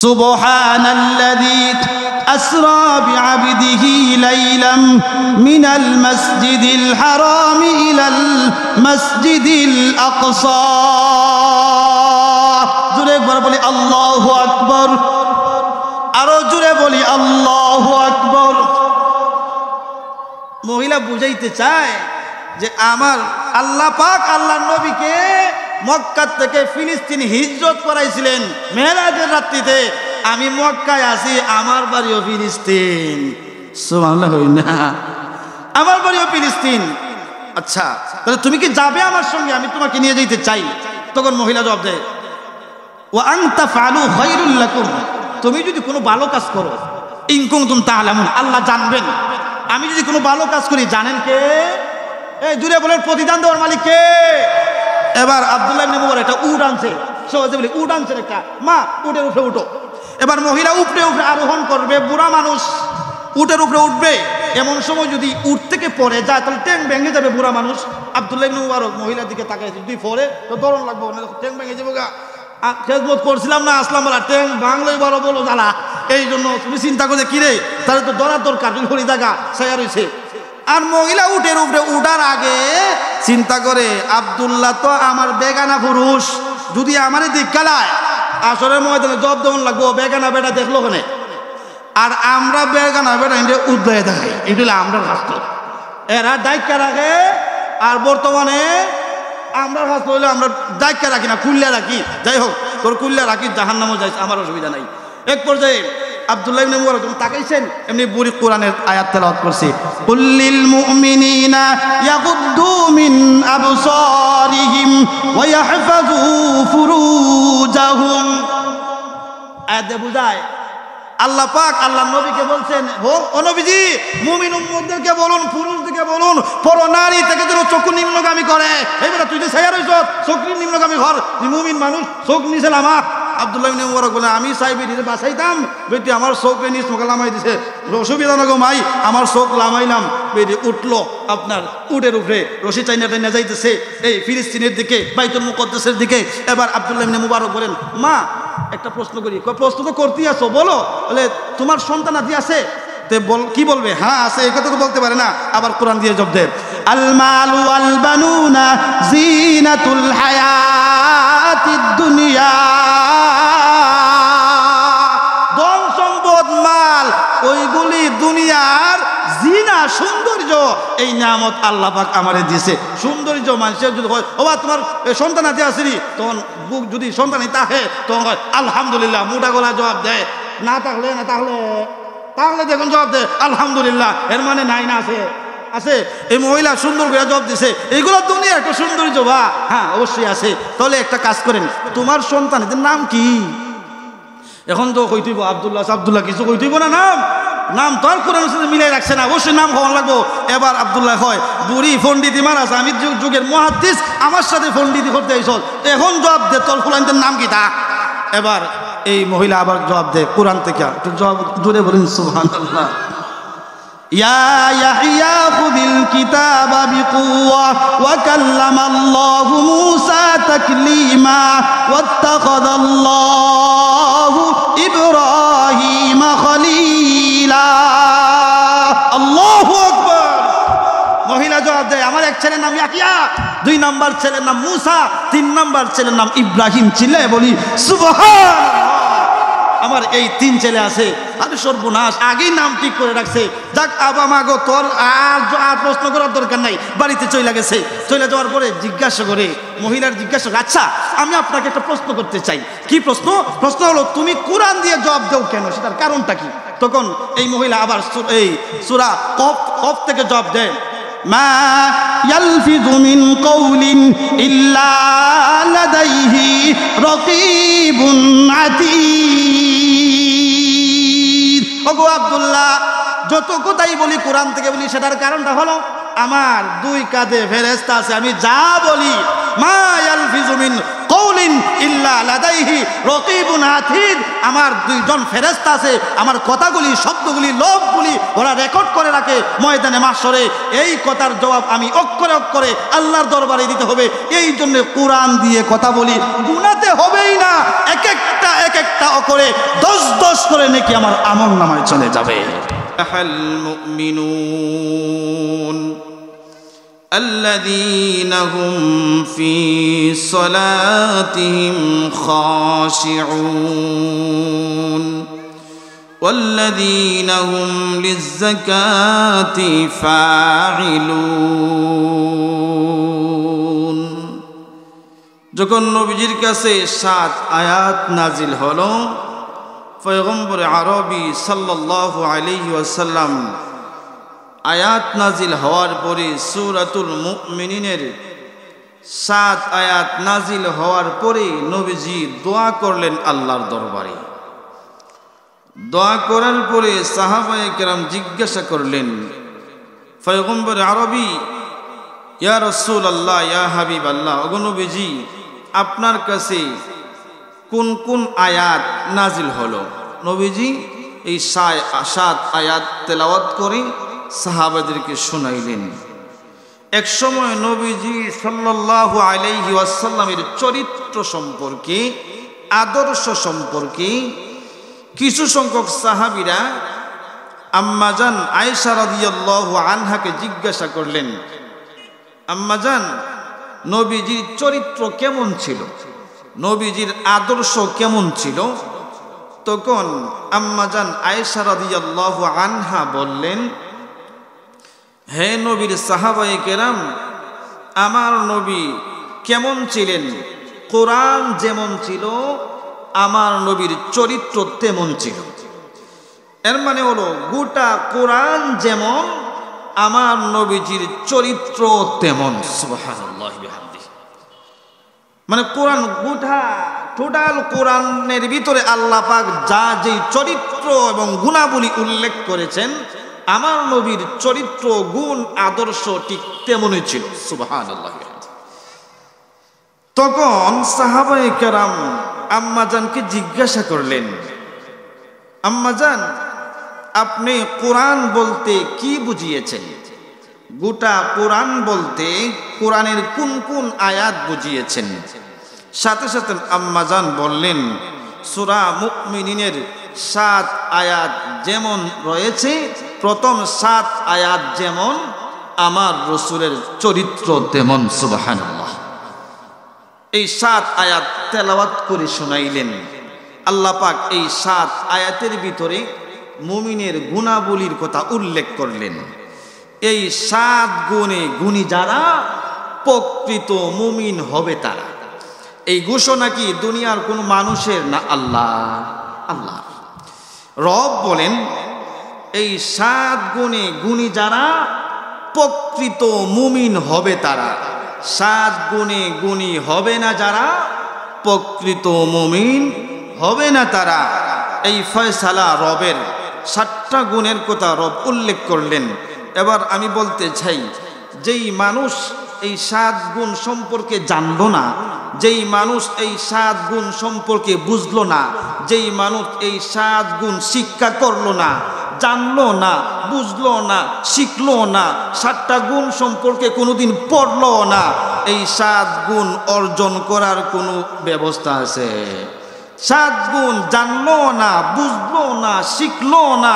সুবহানাল্লাযী আসরা বিআবদিহি লাইলাম মিনাল মাসজিদিল হারাম ইলাল মাসজিদিল আকসা। জোরে একবার বলি আল্লাহু আকবার, আরো জোরে বলি আল্লাহু আকবার। মহিলা বুঝাইতে চায় যে আমার আল্লাহ পাক আল্লাহর নবীকে মক্কা থেকে ফিলিস্তিন হিজরত করাইছিলেন মেরাজের রাত্রিতে। আমি মক্কায় আছি, আমার বাড়িও ফিলিস্তিন। সুবহানাল্লাহ, হই না? আমার বাড়িও ফিলিস্তিন। আচ্ছা, তাহলে তুমি কি যাবে আমার সঙ্গে? আমি তোমাকে নিয়ে যেতে চাই। তখন মহিলা জবাব দেয়, ওয়া আনতা ফালু খায়রুল লাকুম, তুমি যদি কোনো ভালো কাজ করো, ইন কুনতুম তা'লামুন, আল্লাহ জানবেন। আমি যদি কোনো ভালো কাজ করি, জানেন কে? এই জুড়ে বলেন, প্রতিদান দেওয়ার মালিক কে? এবার আব্দুল্লাহ ইবনে মুবারক একটা উট আনছে, সহজে বলি উট আনছে একটা, মা উটের উপরে উঠো। এবার মহিলা উপরে উপরে আরোহণ করবে, বুড়া মানুষ উটের উপরে উঠবে। এমন সময় যদি উট থেকে পড়ে যায় তাহলে ট্যাং ভেঙে যাবে বুড়া মানুষ। আব্দুল্লাহ ইবনে মুবারক মহিলার দিকে তাকায়, যদি পড়ে তো দরণ লাগবে, ট্যাং ভেঙে যাবো গা। খেজমত করছিলাম না, আসলাম বলা ট্যাং বাংলায় বড় বলো জ্বালা। এই জন্য তুমি চিন্তা করে কিরে, তাহলে তো দরার দরকার, তুমি হরি জায়গা ছায়া রয়েছে। আর মহিলা উটের উপরে উঠার আগে চিন্তা করে, আব্দুল্লাহ তো আমার বেগানা পুরুষ, যদি আমারে দিক গালায় আসরের ময়দানে জব দেওয়ান লাগবো, বেগানা বেটা দেখলো ওখানে। আর আমরা বেগানা বেটা ইন্ডিয়া উদ্দয়ে দেখাই, এটা আমরা রাস্ত এরা দায়িত্ব রাখে। আর বর্তমানে আমরা হাত হইলে আমরা দায়িত্ব রাখি না, খুললে রাখি। যাই হোক, তোর খুললে রাখি, জাহান্নামও যাই, আমার অসুবিধা নাই। এক পর্যায়ে আব্দুল্লাহ ইবনে মুবারক যখন তাকাইছেন, এমনি বুড়ি কোরআনের আয়াত তেলাওয়াত করছে, কুল্লিল মুমিনিনা ইয়াগুদ্দু মিন আবসারিহিম ওয়া ইয়াহফাযু ফুরুজাহুম। আয়াতে বুঝায় আল্লাহ পাক আল্লাহর নবীকে বলছেন, ও নবীজি, মুমিন উম্মতদেরকে বলুন, পুরুষদেরকে বলুন, পরনারী থেকে যেন চক্ষু নিম্নগামী করে। এইবার তুই যে ছায়া রইছ, চক্ষু নিম্নগামী ঘর, মুমিন মানুষ চোখ নিচে লামা। আব্দুল্লাহ ইবনে মুবারক বলে, আমি চাইবি নিজে বাঁচাইতাম, বেটি আমার চোখে নিচ মুখে লামাই দিছে, অসুবিধা না গো মাই, আমার চোখ লামাইলাম। বেটি উঠলো, আপনার উটের উপরে রশি টাইনা টাইনা যাইতেছে এই ফিলিস্তিনের দিকে, বাইতুল মুকদ্দাসের দিকে। এবার আব্দুল্লাহ ইবনে মুবারক বলেন, মা একটা প্রশ্ন করি। প্রশ্ন তো করতেই আছো, বলো। বলে, তোমার সন্তান আদি আছে? কি বলবে? হ্যাঁ আছে, এই কথা তো বলতে পারে না। আবার কোরআন দিয়ে জবাব দেয়, আল মালু ওয়াল বানুনা জিনাতুল হায়াতিদ দুনিয়া। ধন সম্পদ মাল ওইগুলি দুনিয়ার জিনা, সৌন্দর্য। এই নিয়ামত আল্লাহ পাক আমারে দিয়েছে। সৌন্দর্য মানুষের যদি হয়, ও তোমার সন্তান আদি আসেনি, তখন বুক যদি সন্তানই তাহে, তখন হয় আলহামদুলিল্লাহ, মোটা গলা জবাব দেয়। না থাকলে না তাহলে দেখুন জবাব দেয় আলহামদুলিল্লাহ, এর মানে নাই না আছে আছে। এই মহিলা সুন্দর করে জবাব দিছে, এইগুলো দুনিয়া একটা সৌন্দর্য বা? হ্যাঁ অবশ্যই আছে। তাহলে একটা কাজ করেন, তোমার সন্তানের নাম কি? এখন তো কইতেইব আব্দুল্লাহ আব্দুল্লাহ, কিছু কইতেইব না, নাম তো আর কোরআনের সাথে মিলাই রাখছে না, অবশ্যই নাম হওয়ার লাগবো। এবার আব্দুল্লাহ হয়, বুড়ি ফন্ডিতি মারাস, আমি যুগের মুহাদ্দিস, আমার সাথে ফন্ডিতি করতে আইছ, এখন জবাব দে তোর ফুলানদের নাম কি তা। এবার এই মহিলা আবার জবাব দেয় কোরআন থেকে, জবাব জুড়ে বলেন সুবহানাল্লাহ। ইয়া ইয়াহইয়া খুযিল কিতাবা বিকুওয়া ওয়া কাল্লামাল্লাহু মূসা তাকলীমা ওয়াত্তাখাযাল্লাহু ইব্রাহিমা খলীলা। আল্লাহু আকবার। মহিলা জবাব দেয়, আমার এক ছেলের নাম ইয়াহইয়া, 2 নাম্বার ছেলের নাম মূসা, 3 নাম্বার ছেলের নাম ইব্রাহিম। চিল্লে বলি সুবহানাল্লাহ। আমার এই 3 ছেলে আছে। আরে সর্বনাশ, আগেই নাম ঠিক করে রাখছে। যাক, আবা মাগো, তোর আর প্রশ্ন করার দরকার নাই, বাড়িতে চলে গেছে। চলে যাওয়ার পরে জিজ্ঞাসা করে, মহিলার জিজ্ঞাসা, আচ্ছা আমি আপনাকে একটা প্রশ্ন করতে চাই। কি প্রশ্ন? প্রশ্ন হলো, তুমি কোরআন দিয়ে জবাব দাও কেন, সেটার কারণটা কি? তখন এই মহিলা আবার এই সূরা কফ থেকে জবাব দেয়, মা ইয়ালফিযু মিন কওলিন ইল্লা লাদাইহি রাকীবুন আতীদ। ওগো আব্দুল্লাহ, যত কথাই বলি কোরআন থেকে বলি, সেটার কারণটা হলো আমার 2 কাঁধে ফেরেশতা আছে। আমি যা বলি মা ইয়ালফিজু মিন কওলিন ইল্লা লাদাইহি রাকিবুন আতীদ। আমার দুইজন ফেরেশতা আছে, আমার কথাগুলি, শব্দগুলি, লোভগুলি ওরা রেকর্ড করে রাখে ময়দানে মাহশরে। এই কথার জবাব আমি অক্ষরে অক্ষরে আল্লাহর দরবারে দিতে হবে। এই জন্য কোরআন দিয়ে কথা বলি, গুনাতে হবেই না। এক একটা অক্ষরে 10 করে নেকি আমার আমলনামায় চলে যাবে। আল মুমিনুন الذين هم في صلاتهم خاشعون والذين هم للزكاة فاعلون। যখন নবীজির কাছে 7 আয়াত নাজিল হলো, পয়গম্বর আরবি সাল্লাল্লাহু আলাইহি ওয়াসাল্লাম আয়াত নাজিল হওয়ার পরে সূরাতুল মুমিনিনের 7 আয়াত নাজিল হওয়ার পরে নবীজি দোয়া করলেন আল্লাহর দরবারে। দোয়া করার পরে সাহাবায়ে কেরাম জিজ্ঞাসা করলেন, পয়গম্বর আরবি, ইয়া রাসূলুল্লাহ, ইয়া হাবিবাল্লাহ, ওগো নবীজি, আপনার কাছে কোন কোন আয়াত নাজিল হলো? নবীজি এই 7 আয়াত তেলাওয়াত করে সাহাবাদেরকে শোনাইলেন। এক সময় নবীজি সাল্লাল্লাহু আলাইহি ওয়াসাল্লামের চরিত্র সম্পর্কে, আদর্শ সম্পর্কে কিছু সংখ্যক সাহাবীরা আম্মাজান আয়েশা রাদিয়াল্লাহু আনহাকে জিজ্ঞাসা করলেন, আম্মাজান, নবীজির চরিত্র কেমন ছিল, নবীজির আদর্শ কেমন ছিল? তখন আম্মাজান আয়েশা রাদিয়াল্লাহু আনহা বললেন, হে নবীর সাহাবায়ে কেরাম, আমার নবী কেমন ছিলেন? কোরআন যেমন ছিল আমার নবীর চরিত্র তেমন ছিল। এর মানে হলো গোটা কোরআন যেমন আমার নবীজির চরিত্র তেমন। সুবহানাল্লাহ বিহামদিহি। মানে কোরআন গোটা টোটাল কোরআনের ভিতরে আল্লাহ পাক যা যেই চরিত্র এবং গুণাবলী উল্লেখ করেছেন, আমার নবীর চরিত্র, গুণ, আদর্শ ঠিক তেমনই ছিল। সুবহানাল্লাহ। তখন সাহাবায়ে কেরাম আম্মাজানকে জিজ্ঞাসা করলেন, আম্মাজান, আপনি কোরআন বলতে কি বুঝিয়েছেন? গোটা কোরআন বলতে কোরআনের কোন কোন আয়াত বুঝিয়েছেন? সাথে সাথে আম্মাজান বললেন, সূরা মুমিনিনের 7 আয়াত যেমন রয়েছে, প্রথম 7 আয়াত যেমন আমার রাসূলের চরিত্র তেমন। সুবহানাল্লাহ। এই 7 আয়াত তেলাওয়াত করে শোনাইলেন। আল্লাহ পাক এই 7 আয়াতের ভিতরে মুমিনের গুণাবলীর কথা উল্লেখ করলেন। এই 7 গুণে গুণী যারা প্রকৃত মুমিন হবে তারা। এই ঘোষণা কি দুনিয়ার কোন মানুষের না? আল্লাহ রব বলেন, এই 7 গুণে গুণী যারা প্রকৃত মুমিন হবে তারা। 7 গুণে গুণী হবে না যারা, প্রকৃত মুমিন হবে না তারা। এই ফয়সালা রবের 7টা গুণের কথা রব উল্লেখ করলেন। এবার আমি বলতে চাই, যেই মানুষ এই 7 গুণ সম্পর্কে জানলো না, যেই মানুষ এই 7 গুণ সম্পর্কে বুঝলো না, যেই মানুষ এই 7 গুণ শিক্ষা করলো না, জানলো না, বুঝলো না, শিখলো না, 7টা গুণ সম্পর্কে কোনোদিন পড়লো না, এই 7 গুণ অর্জন করার কোনো ব্যবস্থা আছে? 7 গুণ জানলো না, বুঝলো না, শিখলো না,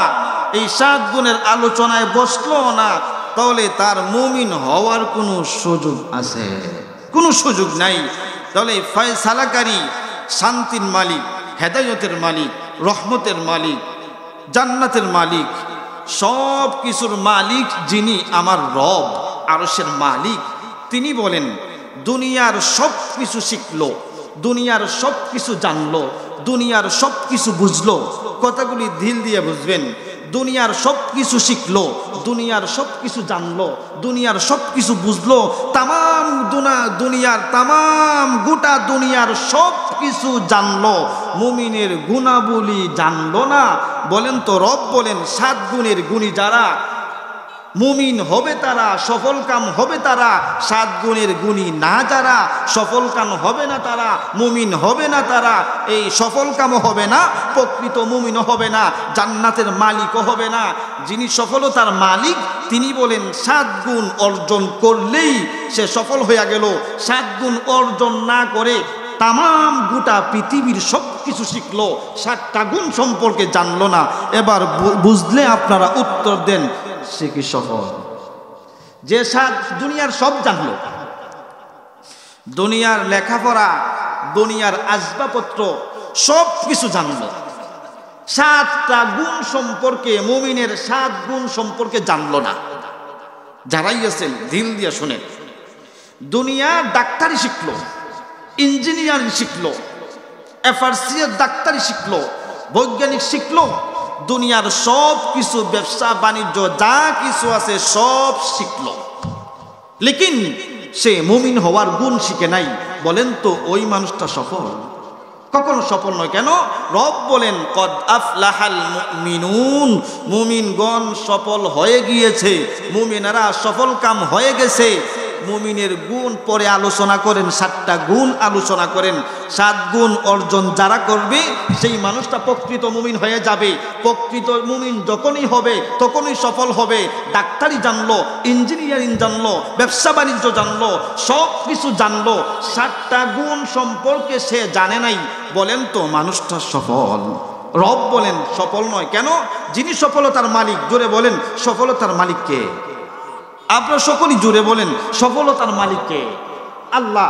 এই 7 গুণের আলোচনায় বসলো না, তাহলে তার মুমিন হওয়ার কোনো সুযোগ আছে? কোনো সুযোগ নাই। তাহলে ফয়সালাকারী, শান্তির মালিক, হেদায়েতের মালিক, রহমতের মালিক, জান্নাতের মালিক, সব কিছুর মালিক যিনি আমার রব, আরশের মালিক, তিনি বলেন দুনিয়ার সব কিছু শিখলো, দুনিয়ার সব কিছু জানলো, দুনিয়ার সব কিছু বুঝলো। কথাগুলি দিল দিয়ে বুঝবেন। দুনিয়ার সব কিছু শিখলো, দুনিয়ার সব কিছু জানলো, দুনিয়ার সব কিছু বুঝলো, গোটা দুনিয়ার সব কিছু জানলো, মুমিনের গুণাবলী জানলো না। বলেন তো, রব বলেন 7 গুণের গুণী যারা মুমিন হবে তারা, সফল কাম হবে তারা, 7 গুণের গুণী না যারা, সফল কাম হবে না তারা, মুমিন হবে না তারা, এই সফল কামও হবে না, প্রকৃত মুমিনও হবে না, জান্নাতের মালিকও হবে না। যিনি সফলতার মালিক তিনি বলেন 7 গুণ অর্জন করলেই সে সফল হইয়া গেল। 7 গুণ অর্জন না করে তামাম গোটা পৃথিবীর সব কিছু শিখলো, 7টা গুণ সম্পর্কে জানলো না। এবার বুঝলে আপনারা উত্তর দেন, সে কি সফল? যে দুনিয়ার সব জানলো, দুনিয়ার লেখাপড়া, দুনিয়ার আসবাবপত্র সব কিছু জানলো, 7টা গুণ সম্পর্কে, মুমিনের 7 গুণ সম্পর্কে জানলো না। যারাই আছেন দিল দিয়ে শুনেন, দুনিয়ার ডাক্তারি শিখলো, ইঞ্জিনিয়ারিং শিখলো, এফআরসিএর ডাক্তারি শিখলো, বৈজ্ঞানিক শিখলো, দুনিয়ার সব কিছু ব্যবসা বাণিজ্য যা কিছু আছে সব শিখলো, লেকিন সে মুমিন হওয়ার গুণ শিখে নাই। বলেন তো ওই মানুষটা সফল? কখনো সফল নয়। কেন? রব বলেন কদ আফলাহাল মুমিনুন, মুমিনগণ সফল হয়ে গিয়েছে, মুমিনেরা সফল কাম হয়ে গেছে। মুমিনের গুণ পরে আলোচনা করেন, 7টা গুণ আলোচনা করেন। 7 গুণ অর্জন যারা করবে সেই মানুষটা প্রকৃত মুমিন হয়ে যাবে। প্রকৃত মুমিন যখনই হবে তখনই সফল হবে। ডাক্তারি জানলো, ইঞ্জিনিয়ারিং জানলো, ব্যবসা বাণিজ্য জানলো, সব কিছু জানলো, 7টা গুণ সম্পর্কে সে জানে নাই। বলেন তো মানুষটা সফল? রব বলেন সফল নয়। কেন? যিনি সফলতার মালিক, জোরে বলেন সফলতার মালিক কে? আপনারা সকলেই জুড়ে বলেন সফলতার মালিককে? আল্লাহ।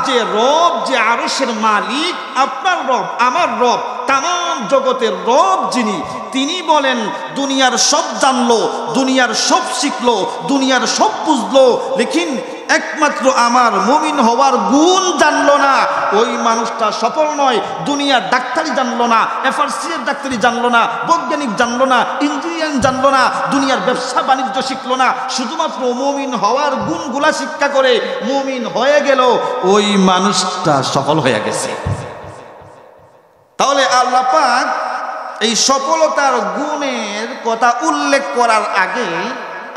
যে রব, যে আরশের মালিক, আপনার রব, আমার রব, তামাম জগতের রব যিনি, তিনি বলেন দুনিয়ার সব জানলো, দুনিয়ার সব শিখলো, দুনিয়ার সব বুঝলো, লেকিন একমাত্র আমার মুমিন হওয়ার গুণ জানলো না। ওই মানুষটা সফল নয়। দুনিয়ার ডাক্তারি জানলো না, এফআরসিএর ডাক্তারি জানলো না, বৈজ্ঞানিক জানলো না, ইঞ্জিনিয়ারিং জানলো না, দুনিয়ার ব্যবসা বাণিজ্য শিখলো না, শুধুমাত্র মুমিন হওয়ার গুণগুলা শিক্ষা করে মুমিন হয়ে গেল, ওই মানুষটা সফল হয়ে গেছে। তাহলে আল্লাহ পাক এই সফলতার গুণের কথা উল্লেখ করার আগে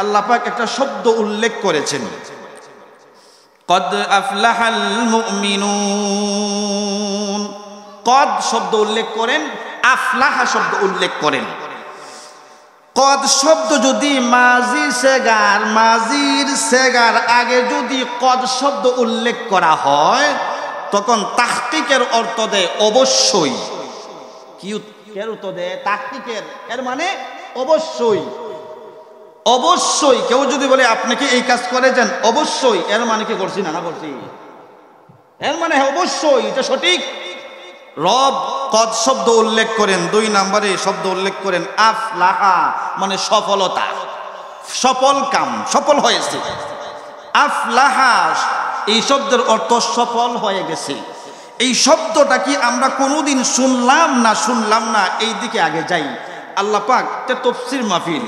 আল্লাহ পাক একটা শব্দ উল্লেখ করেছেন, কদ আফলাহাল মুমিনুন। কদ শব্দ উল্লেখ করেন, আফলাহা শব্দ উল্লেখ করেন। কদ শব্দ যদি মাজির সেগার আগে যদি কদ শব্দ উল্লেখ করা হয় তখন তাহকিকের অর্থ দেয় অবশ্যই। কি উত্তর দেয়? তাহকিকের, এর মানে অবশ্যই। অবশ্যই কেউ যদি বলে আপনাকে এই কাজ করে যান, অবশ্যই এর মানে কি করছি না করছি, এর মানে অবশ্যই এটা সঠিক। রব কদ শব্দ উল্লেখ করেন, 2 নম্বরে শব্দ উল্লেখ করেন আফলাহা, মানে সফলতা, সফল কাম, সফল হয়েছে। আফলাহা এই শব্দের অর্থ সফল হয়ে গেছে। এই শব্দটা কি আমরা কোনোদিন শুনলাম না? এই দিকে আগে যাই। আল্লাহ পাক এটা তাফসীর মাহফিল,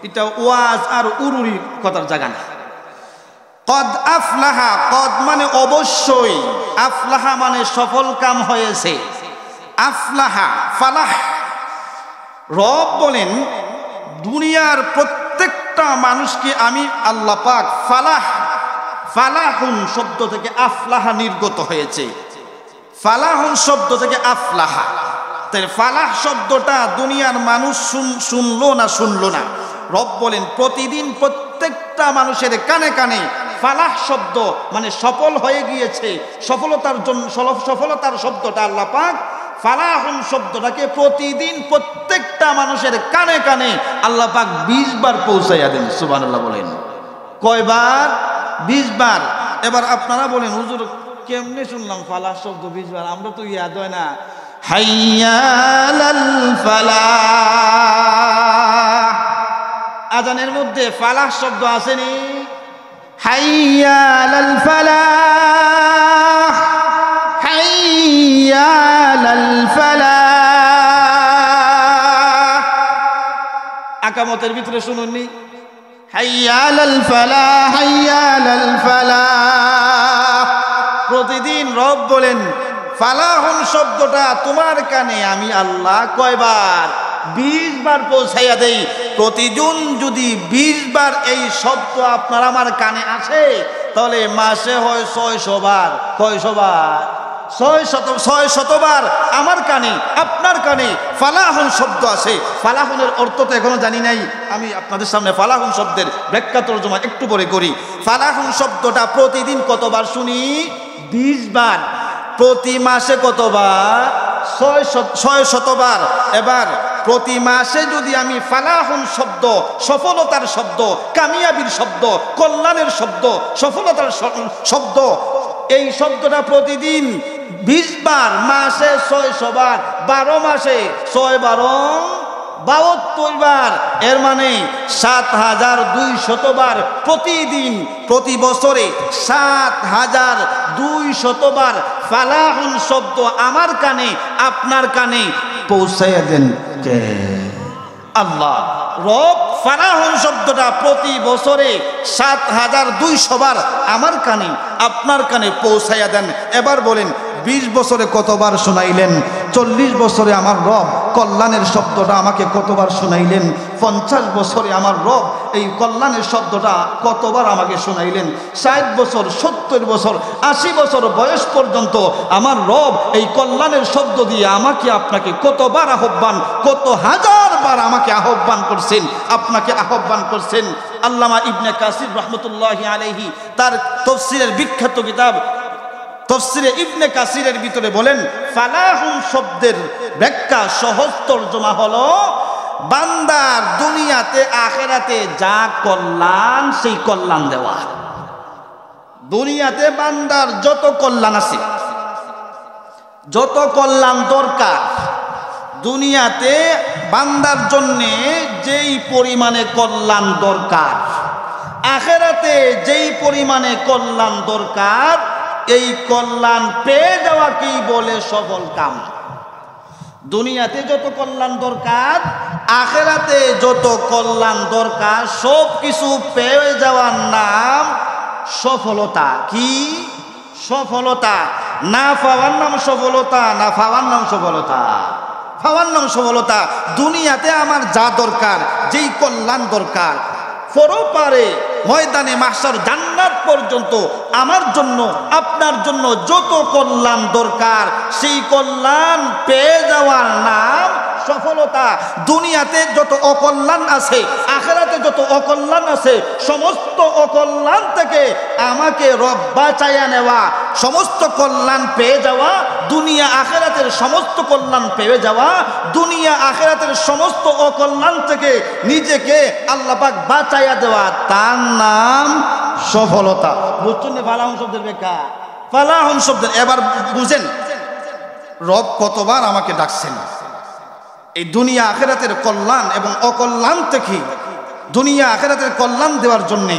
এটা ওয়াজ আর উরুরি কথার জায়গা না। কদ আফলাহা, কদ মানে অবশ্যই, আফলাহা মানে সফল কাম হয়েছে। আফলাহা, ফালাহ। রব বলেন দুনিয়ার প্রত্যেকটা মানুষকে আমি আল্লাহ পাক ফালাহুন শব্দ থেকে আফলাহা নির্গত হয়েছে। ফালাহুন শব্দ থেকে আফলাহা। তাই ফালাহ শব্দটা দুনিয়ার মানুষ শুনলো না? রব বলেন প্রতিদিন প্রত্যেকটা মানুষের কানে কানে ফালাহ শব্দ মানে সফল হয়ে গিয়েছে। সফলতার শব্দটা আল্লাহ পাক ফালাহুন শব্দটাকে প্রতিদিন প্রত্যেকটা মানুষের কানে কানে আল্লাহ পাক 20 বার পৌঁছাইয়া দেন। সুবহানাল্লাহ বলেন। কয়বার? 20 বার। এবার আপনারা বলেন হুজুর কেমনে শুনলাম ফালাহ শব্দ 20 বার? আমরা তো ইয়াদ হয় না। হাইয়া আলাল ফালাহ, আজানের মধ্যে ফালাহ শব্দ আসেনি? হাইয়া আলাল ফালাহ, হাইয়া আলাল ফালাহ। আকামতের ভিতরে শুনুননি হাইয়া আলাল ফালাহ, হাইয়া আলাল ফালাহ। প্রতিদিন রব বলেন ফালাহুন শব্দটা তোমার কানে আমি আল্লাহ কয়বার? 20 বার পৌঁছাইয়া দেই। প্রতিদিন যদি 20 বার এই শব্দ আপনার আমার কানে আসে, তাহলে মাসে হয় 600 বার। কয়শো বার? 600 বার আমার কানে আপনার কানে ফালাহুন শব্দ আসে। ফালাহুনের অর্থ তো এখনো জানি নাই, আমি আপনাদের সামনে ফালাহুন শব্দের ব্যাখ্যা তর্জমা একটু পরে করি। ফালাহুন শব্দটা প্রতিদিন কতবার শুনি? 20 বার। প্রতি মাসে কতবার? 600 বার। এবার প্রতি মাসে যদি আমি ফালাহুন শব্দ, সফলতার শব্দ, কামিয়াবির শব্দ, কল্যাণের শব্দ, সফলতার শব্দ, এই শব্দটা প্রতিদিন 20 বার, মাসে 600 বার, 12 মাসে 6 12 72 বার, এর মানে 7200 বার প্রতিদিন, প্রতি বছরে 7200 বার ফালাহুন শব্দ আমার কানে আপনার কানে পৌঁছাইয়া দেন কে? আল্লাহ। রব ফালাহুন শব্দটা প্রতি বছরে 7200 বার আমার কানে আপনার কানে পৌঁছাইয়া দেন। এবার বলেন 20 বছরে কতবার শোনাইলেন? 40 বছরে আমার রব কল্যাণের শব্দটা আমাকে কতবার শোনাইলেন? 50 বছরে আমার রব এই কল্যাণের শব্দটা কতবার আমাকে শোনাইলেন? 60 বছর, 70 বছর, 80 বছর বয়স পর্যন্ত আমার রব এই কল্যাণের শব্দ দিয়ে আমাকে আপনাকে কতবার আহ্বান, কত হাজার বার আমাকে আহ্বান করছেন, আপনাকে আহ্বান করছেন। আল্লামা ইবনে কাসির রহমতুল্লাহি আলাইহি তার তাফসীরের বিখ্যাত কিতাব তাফসীরে ইবনে কাসিরের ভিতরে বলেন, ফালাহুন শব্দের ব্যাখ্যা সহজ তরজমা হলো বান্দার দুনিয়াতে আখিরাতে যা কল্যাণ সেই কল্যাণ দেওয়া। দুনিয়াতে বান্দার যত কল্যাণ আছে, যত কল্যাণ দরকার, দুনিয়াতে বান্দার জন্যে যেই পরিমাণে কল্যাণ দরকার, আখিরাতে যেই পরিমাণে কল্যাণ দরকার, এই কল্যাণ পেয়ে যাওয়াকেই বলে সফল কাম। দুনিয়াতে যত কল্যাণ দরকার, আখিরাতে যত কল্যাণ দরকার, সব কিছু পেয়ে যাওয়ার নাম সফলতা। কি? সফলতা। না পাওয়ার নাম সফলতা, না পাওয়ার নাম সফলতা। পাওয়ার নাম সফলতা। দুনিয়াতে আমার যা দরকার, যেই কল্যাণ দরকার, পরপারে ময়দানে মাহশর জান্নাত পর্যন্ত আমার জন্য আপনার জন্য যত কল্যাণ দরকার, সেই কল্যাণ পেয়ে যাওয়ার নাম সফলতা। দুনিয়াতে যত অকল্যাণ আছে, আখিরাতে যত অকল্যাণ আছে, সমস্ত অকল্যাণ থেকে আমাকে রব বাঁচাইয়া নেওয়া, সমস্ত কল্যাণ পেয়ে যাওয়া, দুনিয়া আখিরাতের সমস্ত কল্যাণ পেয়ে যাওয়া, দুনিয়া আখিরাতের সমস্ত অকল্যাণ থেকে নিজেকে আল্লাহ পাক বাঁচাইয়া দেওয়া, তার নাম সফলতা। বুঝছেন না ফালাহুন শব্দের ব্যাখ্যা? ফালাহুন শব্দের এবার বুঝেন রব কতবার আমাকে ডাকছেন এই দুনিয়া আখিরাতের কল্যাণ এবং অকল্যাণ থেকে, দুনিয়া আখিরাতের কল্যাণ দেওয়ার জন্যে,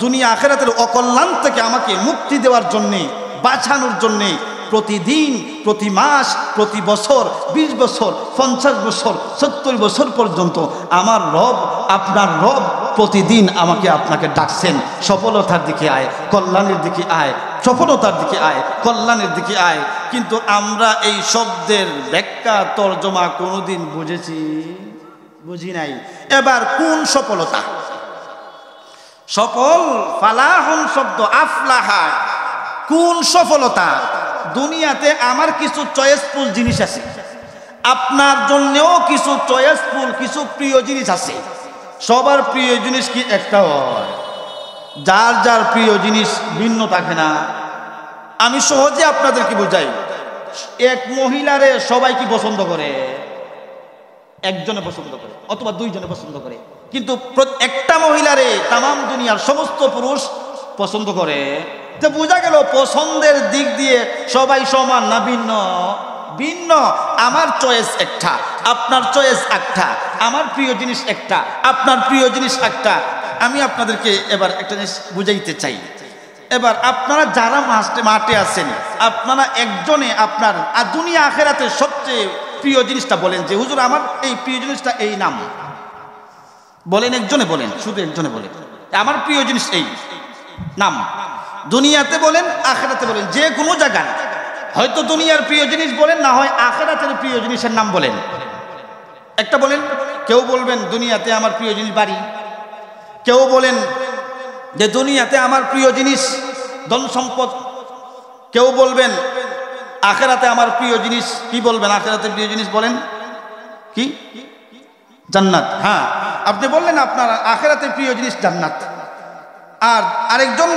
দুনিয়া আখিরাতের অকল্যাণ থেকে আমাকে মুক্তি দেওয়ার জন্যে, বাঁচানোর জন্যে প্রতিদিন, প্রতি মাস, প্রতি বছর, 20 বছর, 50 বছর, 70 বছর পর্যন্ত আমার রব, আপনার রব প্রতিদিন আমাকে আপনাকে ডাকছেন, সফলতার দিকে আয়, কল্যাণের দিকে আয়, সফলতার দিকে আয়, কল্যাণের দিকে আয়। কিন্তু আমরা এই শব্দের ব্যাখ্যা তর্জমা কোনোদিন বুঝেছি? বুঝি নাই। এবার কোন সফলতা? সফল, ফালাহুন শব্দ আফলাহা, কোন সফলতা? দুনিয়াতে আমার কিছু চয়েসফুল জিনিস আছে, আপনার জন্যও কিছু চয়েসফুল, কিছু প্রিয় জিনিস আছে। সবার প্রিয় জিনিস কি একটা হয়? যার যার প্রিয় জিনিস ভিন্ন থাকে না। আমি সহজে আপনাদেরকে বুঝাই। এক মহিলারে সবাই কি পছন্দ করে? একজনে পছন্দ করে অথবা দুইজনে পছন্দ করে, কিন্তু একটা মহিলারে তামাম দুনিয়ার সমস্ত পুরুষ পছন্দ করে। তো বোঝা গেল পছন্দের দিক দিয়ে সবাই সমান না ভিন্ন? ভিন্ন। আমার চয়েস একটা, আপনার চয়েস একটা, আমার প্রিয় জিনিস একটা, আপনার প্রিয় জিনিস একটা। আমি আপনাদেরকে এবার একটা জিনিস বুঝাইতে চাই। এবার আপনারা যারা মাঠে আছেন, আপনারা একজনে আপনার দুনিয়া আখিরাতে সবচেয়ে প্রিয় জিনিসটা বলেন যে হুজুর আমার এই প্রিয় জিনিসটা এই নাম বলেন। একজনে বলেন, শুধু একজনে বলেন আমার প্রিয় জিনিস এই নাম। দুনিয়াতে বলেন, আখিরাতে বলেন, যে কোনো জায়গায় হয়তো দুনিয়ার প্রিয় জিনিস বলেন, না হয় আখিরাতের প্রিয় জিনিসের নাম বলেন। একটা বলেন, কেউ বলবেন দুনিয়াতে আমার প্রিয় জিনিস বাড়ি, কেউ বলেন যে দুনিয়াতে আমার প্রিয় জিনিস ধন সম্পদ, কেউ বলবেন আখেরাতে আমার প্রিয় জিনিস। কি বলবেন আখেরাতে প্রিয় জিনিস? বলেন কি? জান্নাত। হ্যাঁ, আপনি বললেন আপনার আখেরাতে প্রিয় জিনিস জান্নাত। আর আরেকজন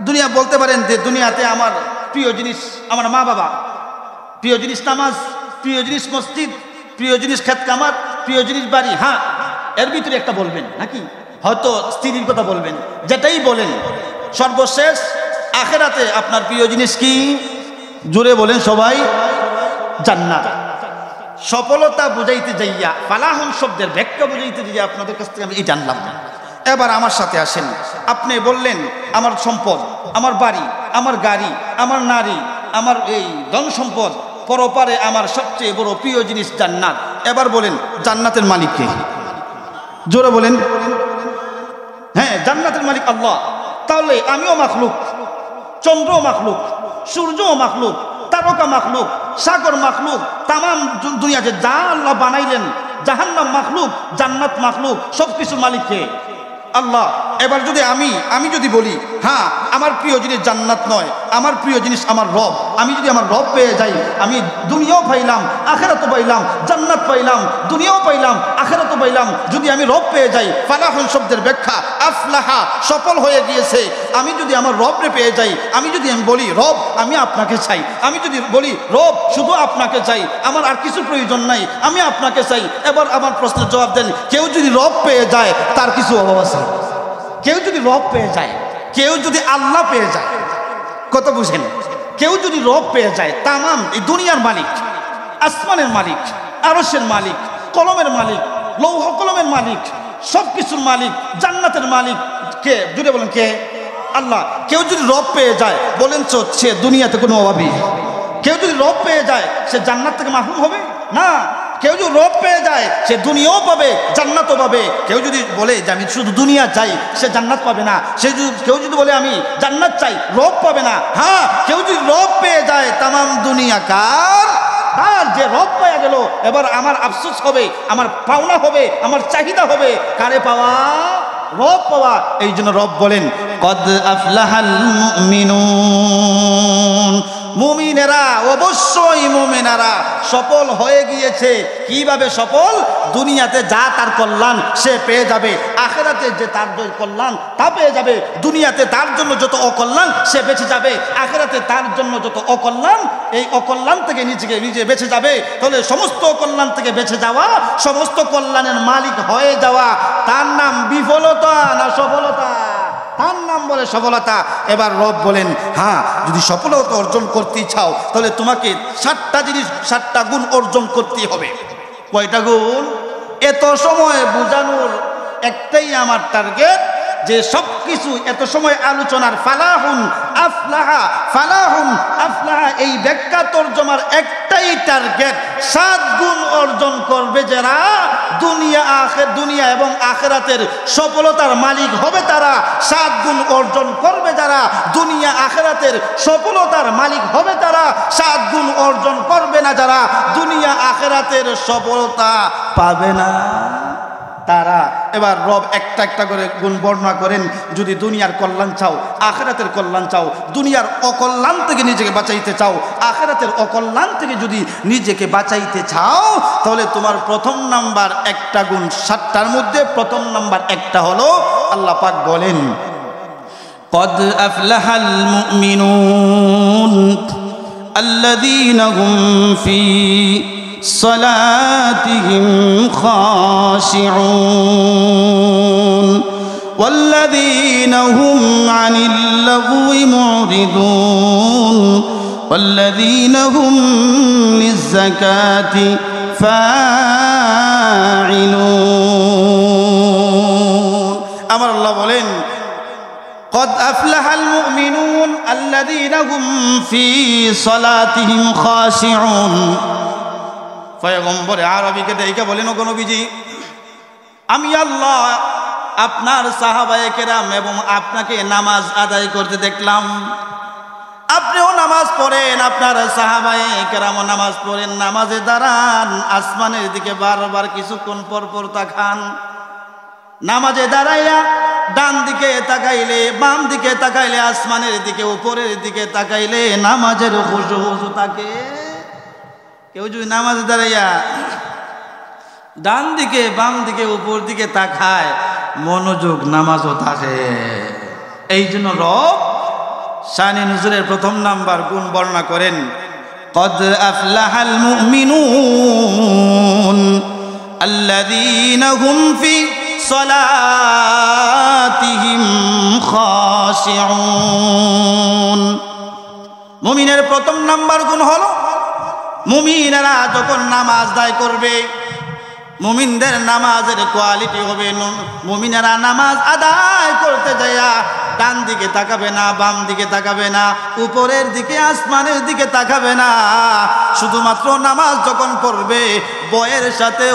দুনিয়া বলতে পারেন যে দুনিয়াতে আমার প্রিয় জিনিস আমার মা বাবা, প্রিয় জিনিস নামাজ, প্রিয় জিনিস মসজিদ, প্রিয় জিনিস ক্ষেত কামার, প্রিয় জিনিস বাড়ি। হ্যাঁ, এর ভিতরে একটা বলবেন নাকি, হয়তো স্ত্রীর কথা বলবেন, যেটাই বলেন সর্বশেষ আখেরাতে আপনার প্রিয় জিনিস কি? জোরে বলেন সবাই। জান্নাত। সফলতা বুঝাইতে যাইয়া, ফালাহুন শব্দের ব্যাখ্যা বুঝাইতে যাইয়া আপনাদের কাছ থেকে আমি এই জানলাম। এবার আমার সাথে আসেন, আপনি বললেন আমার সম্পদ, আমার বাড়ি, আমার গাড়ি, আমার নারী, আমার এই ধন সম্পদ, পরপারে আমার সবচেয়ে বড় প্রিয় জিনিস জান্নাত। এবার বলেন জান্নাতের মালিক কে? জোরে বলেন। হ্যাঁ, জান্নাতের মালিক আল্লাহ। তাহলে আমিও মাখলুক, চন্দ্র মাখলুক, সূর্য মাখলুক, তারকা মাখলুক, সাগর মাখলুক, তামাম দুনিয়াতে যা আল্লাহ বানাইলেন, জাহান্নাম মাখলুক, জান্নাত মাখলুক, সবকিছু মালিক কে? আল্লাহ। এবার যদি আমি যদি বলি হ্যাঁ আমার প্রিয় জিনিস জান্নাত নয়, আমার প্রিয় জিনিস আমার রব, আমি যদি আমার রব পেয়ে যাই, আমি দুনিয়াও পাইলাম, আখেরাতও পাইলাম, জান্নাত পাইলাম, দুনিয়াও পাইলাম, আখেরাতও পাইলাম। যদি আমি রব পেয়ে যাই, ফালাহুন শব্দের ব্যাখ্যা আফলাহা, সফল হয়ে গিয়েছে। আমি যদি আমার রবরে পেয়ে যাই, আমি বলি রব আমি আপনাকে চাই, আমি যদি বলি রব শুধু আপনাকে চাই, আমার আর কিছু প্রয়োজন নাই, আমি আপনাকে চাই। এবার আমার প্রশ্নের জবাব দেন, কেউ যদি রব পেয়ে যায় তার কিছু অভাব আছে? কেউ যদি রব পেয়ে যায়, কেউ যদি আল্লাহ পেয়ে যায়, কত বুঝেন? কেউ যদি রব পেয়ে যায়, তামাম এই দুনিয়ার মালিক, আসমানের মালিক, আরশের মালিক, কলমের মালিক, লৌহ কলমের মালিক, সবকিছুর মালিক, জান্নাতের মালিক কে? জুড়ে বলেন কে? আল্লাহ। কেউ যদি রব পেয়ে যায়, বলেন তো সে দুনিয়াতে কোনো অভাবী? কেউ যদি রব পেয়ে যায় সে জান্নাত থেকে মাহরুম হবে না। কেউ যদি রব পেয়ে যায় সে দুনিয়াও পাবে, জান্নাতও পাবে। কেউ যদি বলে যে আমি শুধু দুনিয়া চাই, সে জান্নাত পাবে না। কেউ যদি বলে আমি জান্নাত চাই, রব পাবে না। হ্যাঁ, কেউ যদি রব পেয়ে যায়, তামাম দুনিয়া কার? তার। যে রব পেয়ে গেল, এবার আমার আফসোস হবে, আমার পাওনা হবে, আমার চাহিদা হবে কারে পাওয়া? রব পাওয়া। এই জন্য রব বলেন কদ আফলাহাল মুমিনুন, মুমিনেরা, অবশ্যই মুমিনেরা সফল হয়ে গিয়েছে। কিভাবে সফল? দুনিয়াতে যা তার কল্যাণ সে পেয়ে যাবে, আখেরাতে যে তার কল্যাণ তা পেয়ে যাবে। দুনিয়াতে তার জন্য যত অকল্যাণ সে বেঁচে যাবে, আখেরাতে তার জন্য যত অকল্যাণ, এই অকল্যাণ থেকে নিজে বেঁচে যাবে। তাহলে সমস্ত অকল্যাণ থেকে বেঁচে যাওয়া, সমস্ত কল্যাণের মালিক হয়ে যাওয়া, তার নাম বিফলতা না সফলতা? তার নাম বলে সফলতা। এবার রব বলেন হ্যাঁ, যদি সফলতা অর্জন করতে চাও তাহলে তোমাকে 7টা জিনিস, 7টা গুণ অর্জন করতে হবে। কয়টা গুণ? এত সময় বোঝানোর একটাই আমার টার্গেট, যে সবকিছু এত সময় আলোচনার ফালাহুন আফলাহা, ফালাহুন আফলাহা, এই ব্যাখ্যা তরজমার একটাই টার্গেট, 7 গুণ অর্জন করবে যারা দুনিয়া এবং আখেরাতের সফলতার মালিক হবে তারা। 7 গুণ অর্জন করবে যারা দুনিয়া আখেরাতের সফলতার মালিক হবে তারা। 7 গুণ অর্জন করবে না যারা দুনিয়া আখেরাতের সফলতা পাবে না তারা। এবার রব একটা একটা করে গুণ বর্ণনা করেন। যদি দুনিয়ার কল্যাণ চাও, আখেরাতের কল্যাণ চাও, দুনিয়ার অকল্যাণ থেকে নিজেকে বাঁচাইতে চাও, আখেরাতের অকল্যাণ থেকে যদি নিজেকে বাঁচাইতে চাও, তাহলে তোমার প্রথম নাম্বার একটা গুণ, 7টার মধ্যে প্রথম নাম্বার একটা হলো, আল্লাহ পাক বলেন কদ আফলাহাল মুমিনুন আল্লাযীনা হুম ফি صلاتهم خاشعون والذين هم عن اللغو معرضون والذين هم للزكاة فاعلون। আমার আল্লাহ বলেন قد أفلح المؤمنون الذين هم في صلاتهم خاشعون। পয়গম্বর আরবিকে দেখে বলেন, ও নবীজি, আমি আল্লাহ আপনার সাহাবায়ে কেরাম এবং আপনাকে নামাজ আদায় করতে দেখলাম, আপনিও নামাজ পড়েন, আপনার সাহাবায়ে কেরামও নামাজ পড়েন, নামাজে দাঁড়ান, আসমানের দিকে বারবার কিছুক্ষণ পর পর তাকান। নামাজে দাঁড়াইয়া ডান দিকে তাকাইলে, বাম দিকে তাকাইলে, আসমানের দিকে, উপরের দিকে তাকাইলে নামাজের খুশু থাকে। কেউ যদি নামাজে দাঁড়াইয়া ডান দিকে, বাম দিকে, উপর দিকে তাকায়, মনোযোগ নামাজও থাকে। এই জন্য রব শানে নুজুলের প্রথম নাম্বার গুণ বর্ণনা করেন, কদ আফলাহাল মুমিনুন আল্লাযীনা হুম ফি সালাতিহিম খাশিউন। মুমিনের প্রথম নাম্বার গুণ হলো, মুমিনেরা যখন নামাজ আদায় করবে, মুমিনদের নামাজের কোয়ালিটি হবে, মুমিনেরা নামাজ আদায় করতে যাইয়া ডান দিকে তাকাবে না, বাম দিকে তাকাবে না, উপরের দিকে, আসমানের দিকে তাকাবে না। শুধুমাত্র নামাজ যখন পড়বে বয়ের সাথে,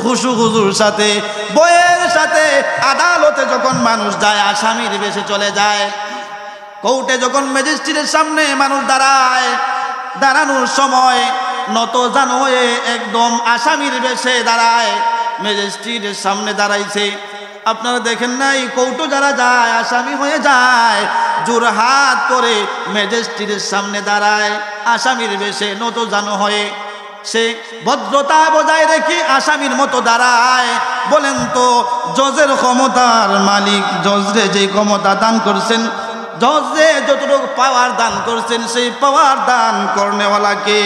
খুশুর সাথে, বয়ের সাথে। আদালতে যখন মানুষ যায়, আসামির বেশে চলে যায়। কোর্টে যখন ম্যাজিস্ট্রেটের সামনে মানুষ দাঁড়ায়, দাঁড়ানোর সময় নত জানো হয়ে একদম আসামির বেশে দাঁড়ায়। ম্যাজিস্ট্রেটের সামনে দাঁড়াইছে, আপনারা দেখেন নাই, কোর্টে যারা যায় আসামি হয়ে যায়, জোরহাত করে ম্যাজিস্ট্রেটের সামনে দাঁড়ায় আসামির বেশে নত জানো হয়ে। সে ভদ্রতা বজায় রেখে আসামির মতো দাঁড়ায়। বলেন তো, জজের ক্ষমতার মালিক, জজরে যে ক্ষমতা দান করছেন, জজে যতটুকু পাওয়ার দান করছেন, সেই পাওয়ার দান করনেওয়ালাকে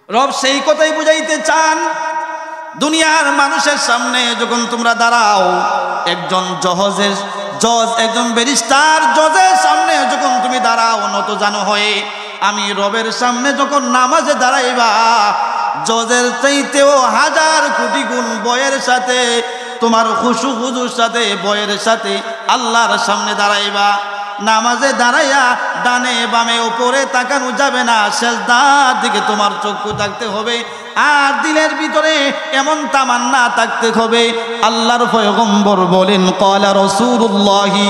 রব সেই কথাই বুঝাইতে চান। দুনিয়ার মানুষের সামনে যখন তোমরা দাঁড়াও, একজন জজ, একজন ব্যারিস্টার, জজের সামনে যখন তুমি দাঁড়াও নত জানো হয়ে, আমি রবের সামনে যখন নামাজে দাঁড়াইবা, জজের চাইতেও হাজার কোটি গুণ বয়ের সাথে, তোমার খুশুর সাথে, বয়ের সাথে আল্লাহর সামনে দাঁড়াইবা। নামাজে দাঁড়াইয়া ডানে বামে উপরে তাকানো যাবে না, সেজদার দিকে তোমার চক্ষু থাকতে হবে। আর দিলের ভিতরে এমন তামান্না থাকতে হবে। আল্লাহর পয়গম্বর বলেন, ক্বালা রাসূলুল্লাহি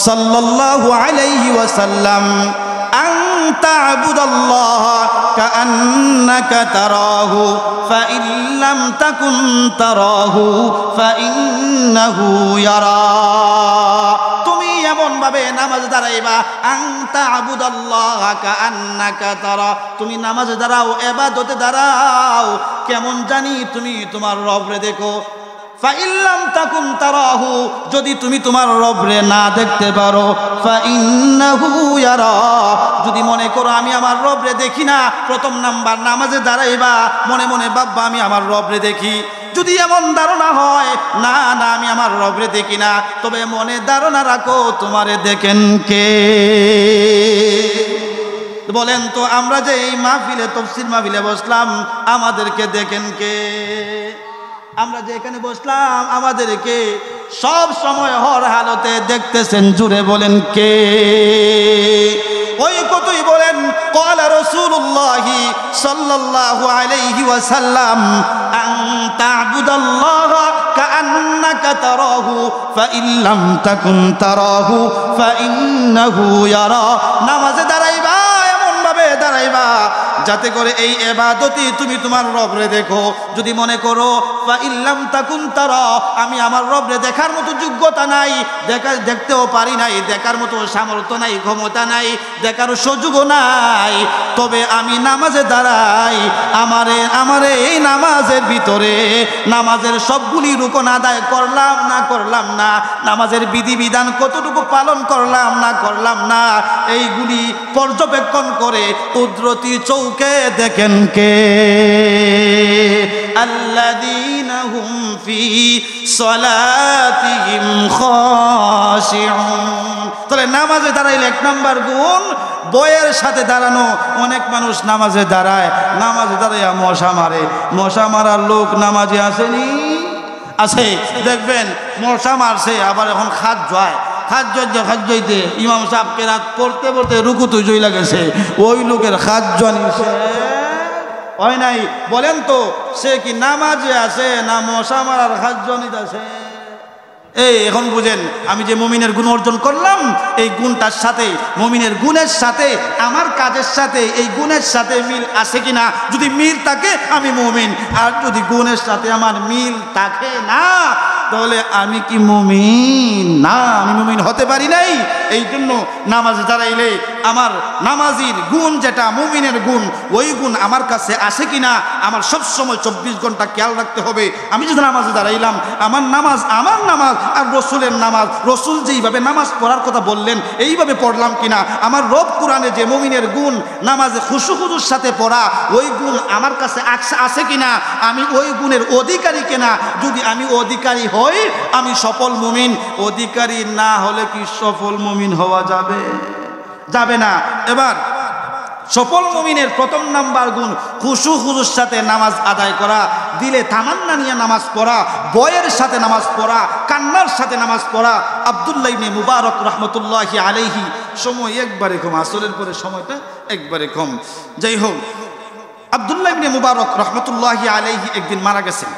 সাল্লাল্লাহু আলাইহি ওয়াসাল্লাম, আন তা'বুদাল্লাহা কাআন্নাকা তারাহু ফাইন লাম তাকুন তারাহু ফাইন্নাহু ইয়ারা। তুমি এমন ভাবে নামাজে দাঁড়াইবা, আন তা'বুদাল্লাহা কাআন্নাকা তারা, তুমি নামাজে দাঁড়াও, ইবাদতে দাঁড়াও, কেমন জানি তুমি তোমার রবরে দেখো। ফাইন লাম তাকুন তারাহু, যদি তুমি তোমার রবরে না দেখতে পারো, ফাইন্নাহু ইয়ারা, যদি মনে করো আমি আমার রবরে দেখি না, প্রথম নাম্বার নামাজে দাঁড়াইবা, মনে মনে ভাববা আমি আমার রবরে দেখি। যদি এমন ধারণা হয় না না আমি আমার রবরে দেখি না, তবে মনে ধারণা রাখো তোমারে দেখেন কে। বলেন তো, আমরা যে এই মাহফিলে, তাফসীর মাহফিলে বসলাম, আমাদেরকে দেখেন কে? আমরা যে এখানে বসলাম, আমাদেরকে সব সময় হর হালতে দেখতেছেন, জুড়ে বলেন কে? ওই কতই বলেন, ক্বালা রাসূলুল্লাহি সাল্লাল্লাহু আলাইহি ওয়াসাল্লাম, আন তা'বুদাল্লাহা কাআন্নাকা তারাহু ফাইন লাম তাকুন তারাহু ফাইন্নাহু ইয়ারা। নামাজে দাঁড়াইবা, এমন ভাবে দাঁড়াইবা যাতে করে এই ইবাদতই তুমি তোমার রবরে দেখো। যদি মনে করো ফাইন লাম তাকুন তারা, আমি আমার রবরে দেখার মতো যোগ্যতা নাই, দেখতেও পারি নাই, দেখার মতো সামর্থ্য নাই, ক্ষমতা নাই, দেখার সুযোগও নাই, তবে আমি নামাজে দাঁড়াই, আমারে এই নামাজের ভিতরে নামাজের সবগুলি রুকন আদায় করলাম না, নামাজের বিধিবিধান কতটুকু পালন করলাম না, এইগুলি পর্যবেক্ষণ করে কুদরতি চৌকে দেখেন কে? আল্লাযীনা হুম ফি সালাতিহিম খাশিউন। তাহলে নামাজে দাঁড়াইলে এক নাম্বার গুণ বয়ের সাথে দাঁড়ানো। অনেক মানুষ নামাজে দাঁড়ায়, নামাজে দাঁড়াইয়া মশা মারে। মশা মারার লোক নামাজে আসেনি? আছে, দেখবেন মশা মারছে, আবার এখন খাদ যায়, খাদ্যইতে ইমাম সাহেব কেরাত পড়তে পড়তে রুকুতে জইলা গেছে, ওই লোকের খাদ্যানি হয় নাই। বলেন তো, সে কি নামাজে আছে না মশা মারার খাদ্যানিতে আছে? এই এখন বুঝেন, আমি যে মুমিনের গুণ অর্জন করলাম, এই গুণটার সাথে, মুমিনের গুণের সাথে আমার কাজের সাথে এই গুণের সাথে মিল আছে কিনা। যদি মিল থাকে আমি মুমিন, আর যদি গুণের সাথে আমার মিল থাকে না, তাহলে আমি কি মুমিন? না, আমি মুমিন হতে পারি নাই। এই জন্য নামাজে দাঁড়াইলে আমার নামাজির গুণ, যেটা মুমিনের গুণ, ওই গুণ আমার কাছে আসে কিনা আমার সবসময় 24 ঘন্টা খেয়াল রাখতে হবে। আমি যদি নামাজে দাঁড়াইলাম, আমার নামাজ আর রসুলের নামাজ, রসুল যেইভাবে নামাজ পড়ার কথা বললেন এইভাবে পড়লাম কিনা। আমার রব কোরআনে যে মুমিনের গুণ, নামাজে খুশুর সাথে পড়া, ওই গুণ আমার কাছে আছে কিনা, আমি ওই গুণের অধিকারী কিনা। যদি আমি অধিকারী হই, আমি সফল মুমিন। অধিকারী না হলে কি সফল মুমিন হওয়া যাবে? যাবে না। এবার সফল মুমিনের প্রথম নাম্বার গুণ খুশুর সাথে নামাজ আদায় করা, দিলে তামান্না নিয়ে নামাজ পড়া, বয়ের সাথে নামাজ পড়া, কান্নার সাথে নামাজ পড়া। আব্দুল্লাহ ইবনে মুবারক রহমতুল্লাহি আলাইহি, সময় একবারে কম, আসরের পরে সময়টা একবারে কম, যাই হোক, আব্দুল্লাহ ইবনে মুবারক রহমতুল্লাহি আলাইহি একদিন মারা গেছেন।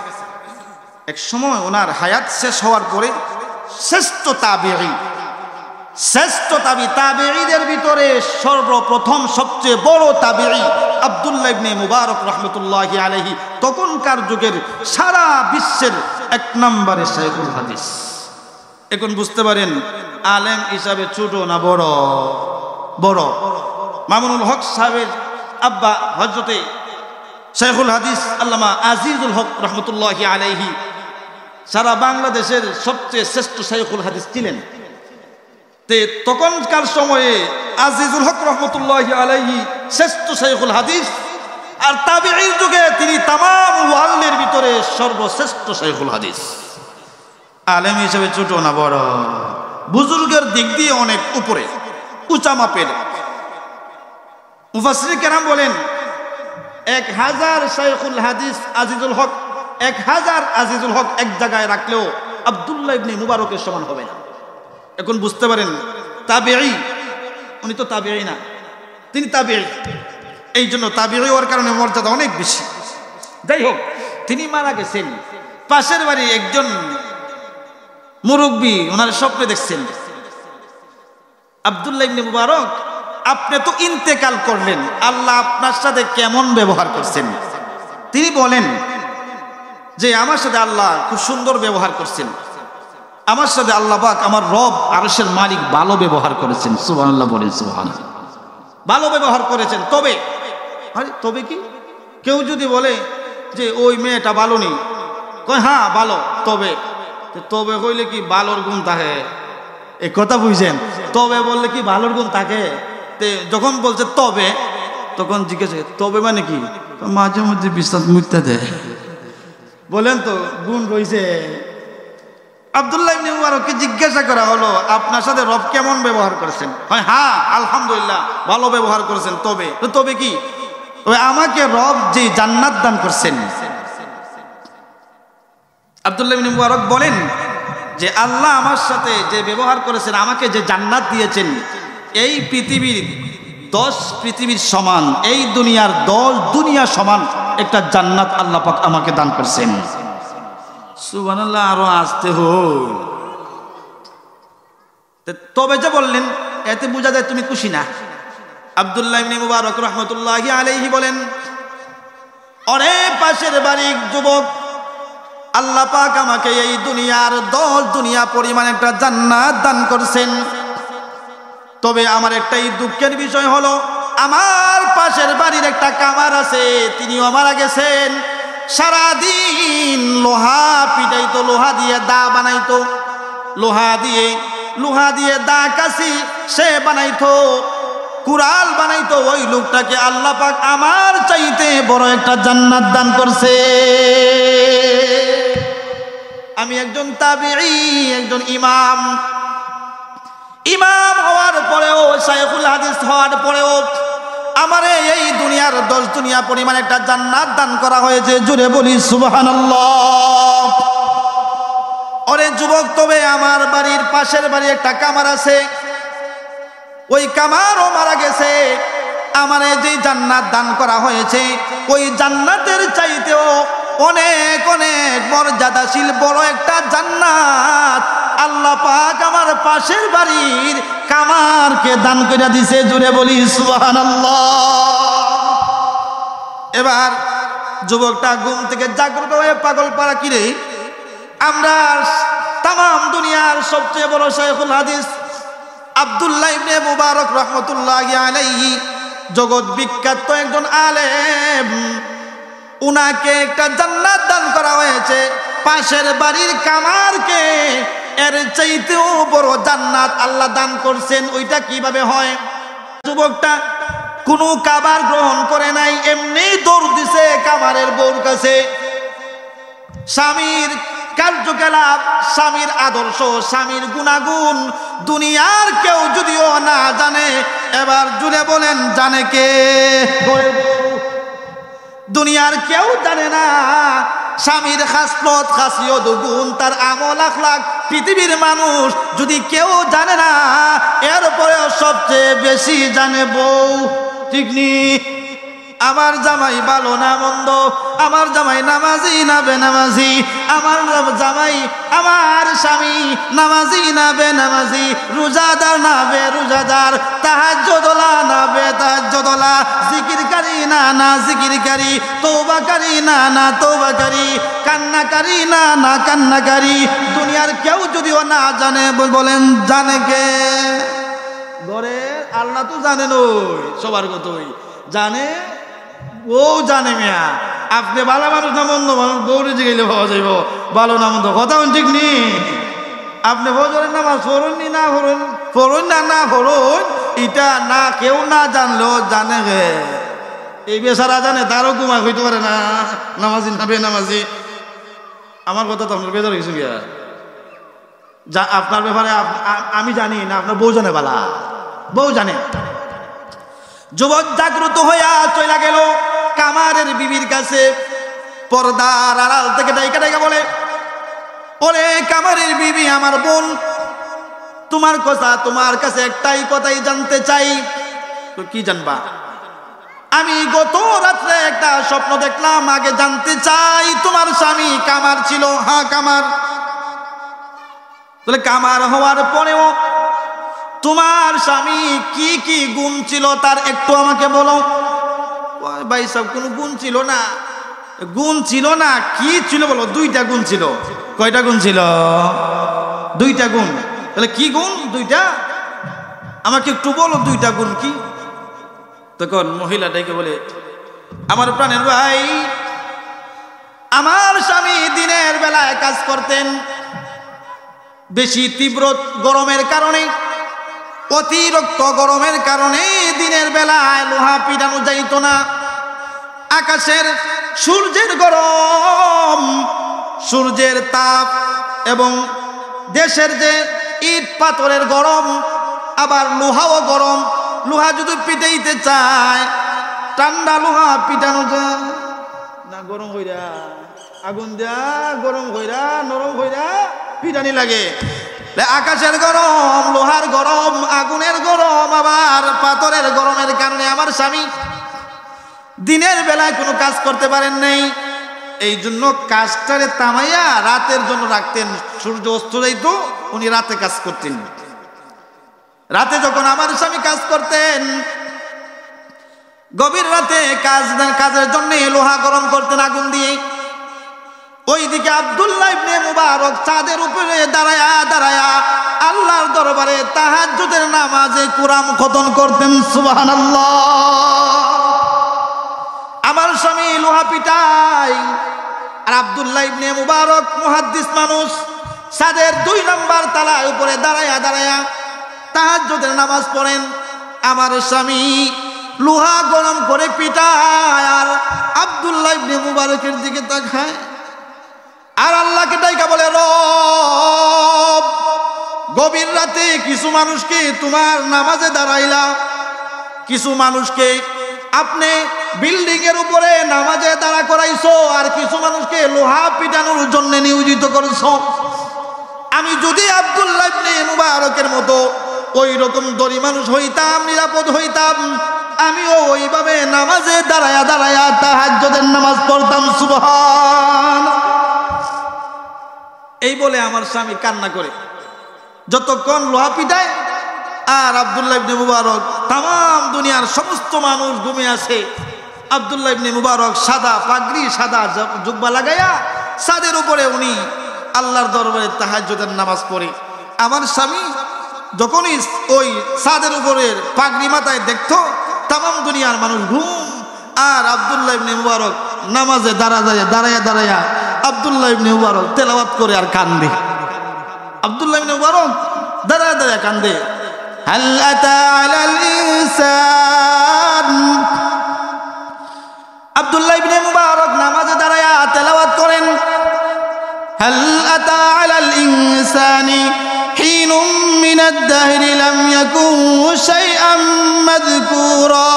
এক সময় ওনার হায়াত শেষ হওয়ার পরে শ্রেষ্ঠ তাবিঈদের ভিতরে সর্বপ্রথম সবচেয়ে বড় তাবিঈ আব্দুল্লাহ ইবনে মুবারক রহমতুল্লাহি আলাইহি, তখনকার যুগের সারা বিশ্বের এক নম্বরে শাইখুল হাদিস। এখন বুঝতে পারেন আলেম হিসাবে ছোট না বড়? বড়। মামুনুল হক সাহেবের আব্বা হযরতে শাইখুল হাদিস আল্লামা আজিজুল হক রহমতুল্লাহি আলাইহি সারা বাংলাদেশের সবচেয়ে শ্রেষ্ঠ শাইখুল হাদিস ছিলেন। তখনকার সময়ে আজিজুল হক রহমতুল্লাহি আলাইহি শ্রেষ্ঠ শাইখুল হাদিস, আর তাবিঈর যুগে তিনি তামাম ওয়ার্ল্ডের ভিতরে সর্বশ্রেষ্ঠ শাইখুল হাদিস। আলেম হিসেবে ছোট না বড়? বুজুর্গের দিক দিয়ে অনেক উপরে, উঁচা মাপের। মুফাসসির কেরাম বলেন 1000 শাইখুল হাদিস আজিজুল হক, 1000 আজিজুল হক এক জায়গায় রাখলেও আব্দুল্লাহ ইবনে মুবারকের সমান হবে না। এখন বুঝতে পারেন তাবিঈ, উনি তো তাবিঈ না, তিনি তাবিঈ। এই জন্য তাবিঈ হওয়ার কারণে মর্যাদা অনেক বেশি। যাই হোক, তিনি মারা গেছেন। পাশের বাড়ি একজন মুরব্বী ওনার স্বপ্নে দেখছেন, আব্দুল্লাহ ইবনে মুবারক, আপনি তো ইন্তেকাল করলেন, আল্লাহ আপনার সাথে কেমন ব্যবহার করছেন? তিনি বলেন যে আমার সাথে আল্লাহ খুব সুন্দর ব্যবহার করছেন, আমার সাথে আল্লাহ পাক আমার রব আরশের মালিক ভালো ব্যবহার করেছেন। সুবহানাল্লাহ বলেন, সুবহানাল্লাহ, ভালো ব্যবহার করেছেন। তবে তবে কি, কেউ যদি বলে যে ওই মেয়েটা ভালো নেই, কয় হ্যাঁ ভালো, তবে তবে কইলে কি ভালোর গুণ থাকে? এই কথা বুঝছেন? তবে বললে কি ভালোর গুণ থাকে? যখন বলছে তবে, তখন জিজ্ঞেস তবে মানে কি? মাঝে মধ্যে বিশ্বাস মুক্তা দেয়, বলেন তো গুণ রয়েছে। আব্দুল্লাহ ইবনে মুবারককে জিজ্ঞাসা করা হলো আপনার সাথে রব কেমন ব্যবহার করেছেন? হ্যাঁ আলহামদুলিল্লাহ ভালো ব্যবহার করেছেন। তবে কি? তবে আমাকে রব যে জান্নাত দান করছেন। আব্দুল্লাহ ইবনে মুবারক বলেন যে আল্লাহ আমার সাথে যে ব্যবহার করেছেন, আমাকে যে জান্নাত দিয়েছেন, এই পৃথিবীর 10 পৃথিবীর সমান, এই দুনিয়ার 10 দুনিয়া সমান একটা জান্নাত আল্লাহ পাক আমাকে দান করছেন। সুবহানাল্লাহ, আরো আসতে হল। তবে যে বললেন এতে বোঝা যায় তুমি খুশি না। আব্দুল্লাহ ইবনে মুবারক রহমতুল্লাহি আলাইহি বলেন, অরে পাশের বাড়ির যুবক, আল্লাহ পাক আমাকে এই দুনিয়ার 10 দুনিয়া পরিমাণ একটা জান্নাত দান করছেন। তবে আমার একটাই দুঃখের বিষয় হলো, আমার পাশের বাড়ির একটা কামার আছে, তিনিও মারা গেছেন। সারাদিন লোহা পিটাইতো, লোহা দিয়ে দা বানাইতো, লোহা দিয়ে দা কাশি সে বানাইতো, কুড়াল বানাইতো। ওই লোকটাকে আল্লাহ পাক আমার চাইতে বড় একটা জান্নাত দান করছে। আমি একজন তাবিঈ, একজন ইমাম হওয়ার পরেও, শাইখুল হাদিস হওয়ার পরেও আমারে এই দুনিয়ার 10 দুনিয়া পরিমাণ একটা জান্নাত দান করা হয়েছে। জুড়ে বলি সুবহানাল্লাহ। ওরে যুবক, তবে আমার বাড়ির পাশের বাড়ি একটা কামার আছে, ওই কামারও মারা গেছে। আমারে যে জান্নাত দান করা হয়েছে, ওই জান্নাতের চাইতেও অনেক অনেক মর্যাদাশীল বড় একটা জান্নাত আল্লাহ পাক আমার পাশের বাড়ির কামারকে দান করে দিছে। জুড়ে বলি সুবহানাল্লাহ। এবার যুবকটা ঘুম থেকে জাগ্রত হয়ে পাগল পাড়া, কিরে আমরা তাম দুনিয়ার সবচেয়ে বড় শাইখুল হাদিস আব্দুল্লাহ ইবনে মুবারক রাহমাতুল্লাহি আলাইহি, জগৎ বিখ্যাত একজন আলেম, উনাকে একটা জান্নাত দান করা হয়েছে। পাশের বাড়ির কামারকে এর চাইতেও বড় জান্নাত আল্লাহ দান করছেন। ওইটা কিভাবে হয়? যুবকটা কোনো খাবার গ্রহণ করে নাই, এমনি দৌড় দিছে কামারের বউর কাছে। স্বামীর কার্যকলাপ, স্বামীর আদর্শ, স্বামীর গুণাগুণ দুনিয়ার কেউ যদিও না জানে, এবার জুড়ে বলেন জানে কে? দুনিয়ার কেউ জানে না স্বামীর খাসলত, খাসিয়ত, গুণ, তার আমল আখলাক পৃথিবীর মানুষ যদি কেউ জানে না, এরপরেও সবচেয়ে বেশি জানে বউ। ঠিক নি? আমার জামাই ভালো না মন্দ, আমার জামাই নামাজি না বেনামাজি, আমার জামাই আমার স্বামী নামাজি না বেনামাজি, রোজাদার না বেরোজাদার, তাহাজ্জুদওয়ালা না বেতাহাজ্জুদওয়ালা, জিকিরকারী না জিকিরকারী, তওবাকারী না তওবাকারী, কান্নাকারী না কান্নাকারী, দুনিয়ার কেউ যদিও না জানে, বলেন জানে কে? ঘরে আল্লাহ তো জানেন, ওই সবার কতই জানে, ও জানে। মিয়া আপনি ভালো মানুষ না মন্দ মানুষ, বউরে জিগাইলে পাওয়া যাইব ভালো না মন্দ, কথা ঠিক নি? আপনি ফজরের নামাজ পড়ুন নি না পড়ুন না পড়ুন, এটা না কেউ না জানলেও জানে গে। এই বেচারা জানে, তারও ঘুমা হইতে পারে না, নামাজি না বেনামাজি। আমার কথা তো আপনার বেজার হয়েছে গিয়া, যা আপনার ব্যাপারে আমি জানি না, আপনার বউ জানে, বালা বউ জানে। যুবক জাগ্রত হইয়া চলে গেল কামারের বিবির কাছে। পর্দার আড়াল থেকে ডাইকা ডাইকা বলে, ওরে কামারের বিবি, আমার বোন, তোমার কথা, তোমার কাছে একটাই কথাই জানতে চাই। তো কি জানবা? আমি গত রাত্রে একটা স্বপ্ন দেখলাম, আগে জানতে চাই তোমার স্বামী কামার ছিল? হ্যাঁ কামার। তাহলে কামার হওয়ার পরেও তোমার স্বামী কি কি গুণ ছিল তার একটু আমাকে বলো। ভাই সব কোনো গুণ ছিল না। গুণ ছিল না, কি ছিল বলো? দুইটা গুণ ছিল। কয়টা গুণ ছিল? দুইটা গুণ। তাহলে কি গুণ দুইটা? আমাকে একটু বলো দুইটা গুণ কি? তখন মহিলাটাকে বলে, আমার প্রাণের ভাই, আমার স্বামী দিনের বেলায় কাজ করতেন, বেশি তীব্র গরমের কারণে, অতিরিক্ত গরমের কারণে দিনের বেলায় লোহা পিটানো যাইত না। আকাশের সূর্যের গরম, সূর্যের তাপ এবং দেশের যে ইট পাথরের গরম, আবার লোহাও গরম। লোহা যদি পিটাইতে চায়, ঠান্ডা লোহা পিটানো যায় না, গরম হইরা আগুন দেয়া গরম হইরা নরম হইরা পিটানি লাগে। আকাশের গরম, লোহার গরম, আগুনের গরম, আবার পাথরের গরমের কারণে আমার স্বামী দিনের বেলায় কোনো কাজ করতে পারেন নাই। এই জন্য কাজটারে থামাইয়া রাতের জন্য রাখতেন। সূর্য অস্ত যাইত, উনি রাতে কাজ করতেন। রাতে যখন আমার স্বামী কাজ করতেন, গভীর রাতে কাজের জন্য লোহা গরম করতেন আগুন দিয়ে। ওইদিকে আব্দুল্লাহ ইবনে মুবারক ছাদের উপরে দাঁড়ায়া দাঁড়ায়া আল্লাহর দরবারে তাহাজ্জুদের নামাজে কুরআন খতম করতেন। সুবহানাল্লাহ। আমার স্বামী লোহা পিটাই, আর আব্দুল্লাহ ইবনে মুবারক মুহাদ্দিস মানুষ, ছাদের 2 নম্বর তলার উপরে দাঁড়ায়া দাঁড়ায়া তাহাজ্জুদের নামাজ পড়েন। আমার স্বামী লোহা গরম করে পিটায়, আর আব্দুল্লাহ ইবনে মুবারকের দিকে তাকায়, আর আল্লাহকে ডাইকা বলে, রব, গভীর রাতে কিছু মানুষকে তোমার নামাজে দাঁড়াইলা, কিছু মানুষকে আপনি বিল্ডিং এর উপরে নামাজে দাঁড়া করাইছো, আর কিছু মানুষকে লোহা পিটানোর জন্য নিয়োজিত করেছো। আমি যদি আব্দুল্লাহ ইবনে মুবারকের মতো ওই রকম দরি মানুষ হইতাম, নিরাপদ হইতাম, আমিও ওইভাবে নামাজে দাঁড়ায়া দাঁড়ায়া তাহাজ্জুদের নামাজ পড়তাম। সুবহান। এই বলে আমার স্বামী কান্না করে যতক্ষণ লোহা পিটায় আর আব্দুল্লাহ ইবনে মুবারক তাম দুনিয়ার সমস্ত মানুষ ঘুমিয়ে আছে আব্দুল্লাহ ইবনে মুবারক সাদা পাগড়ি সাদা জুব্বা লাগাইয়া ছাদের উপরে উনি আল্লাহর দরবারে তাহাজ্জুদের নামাজ পড়ে আমার স্বামী যখনই ওই ছাদের উপরের পাগড়ি মাথায় দেখতো তাম দুনিয়ার মানুষ ঘুম আর আব্দুল্লাহ ইবনে মুবারক নামাজে দাঁড়ায়া আব্দুল্লাহ ইবনে মুবারক তেলাওয়াত করে আর কান্দে আব্দুল্লাহ ইবনে মুবারক দাঁড়ায়া কান্দে হাল আতা আলাল ইনসান আব্দুল্লাহ ইবনে মুবারক নামাজে দাঁড়ায়া তেলাওয়াত করেন হাল আতা আলাল ইনসানি হিনুম মিনাদ দাহরি লাম ইয়াকুন শাইআম মাযকুরা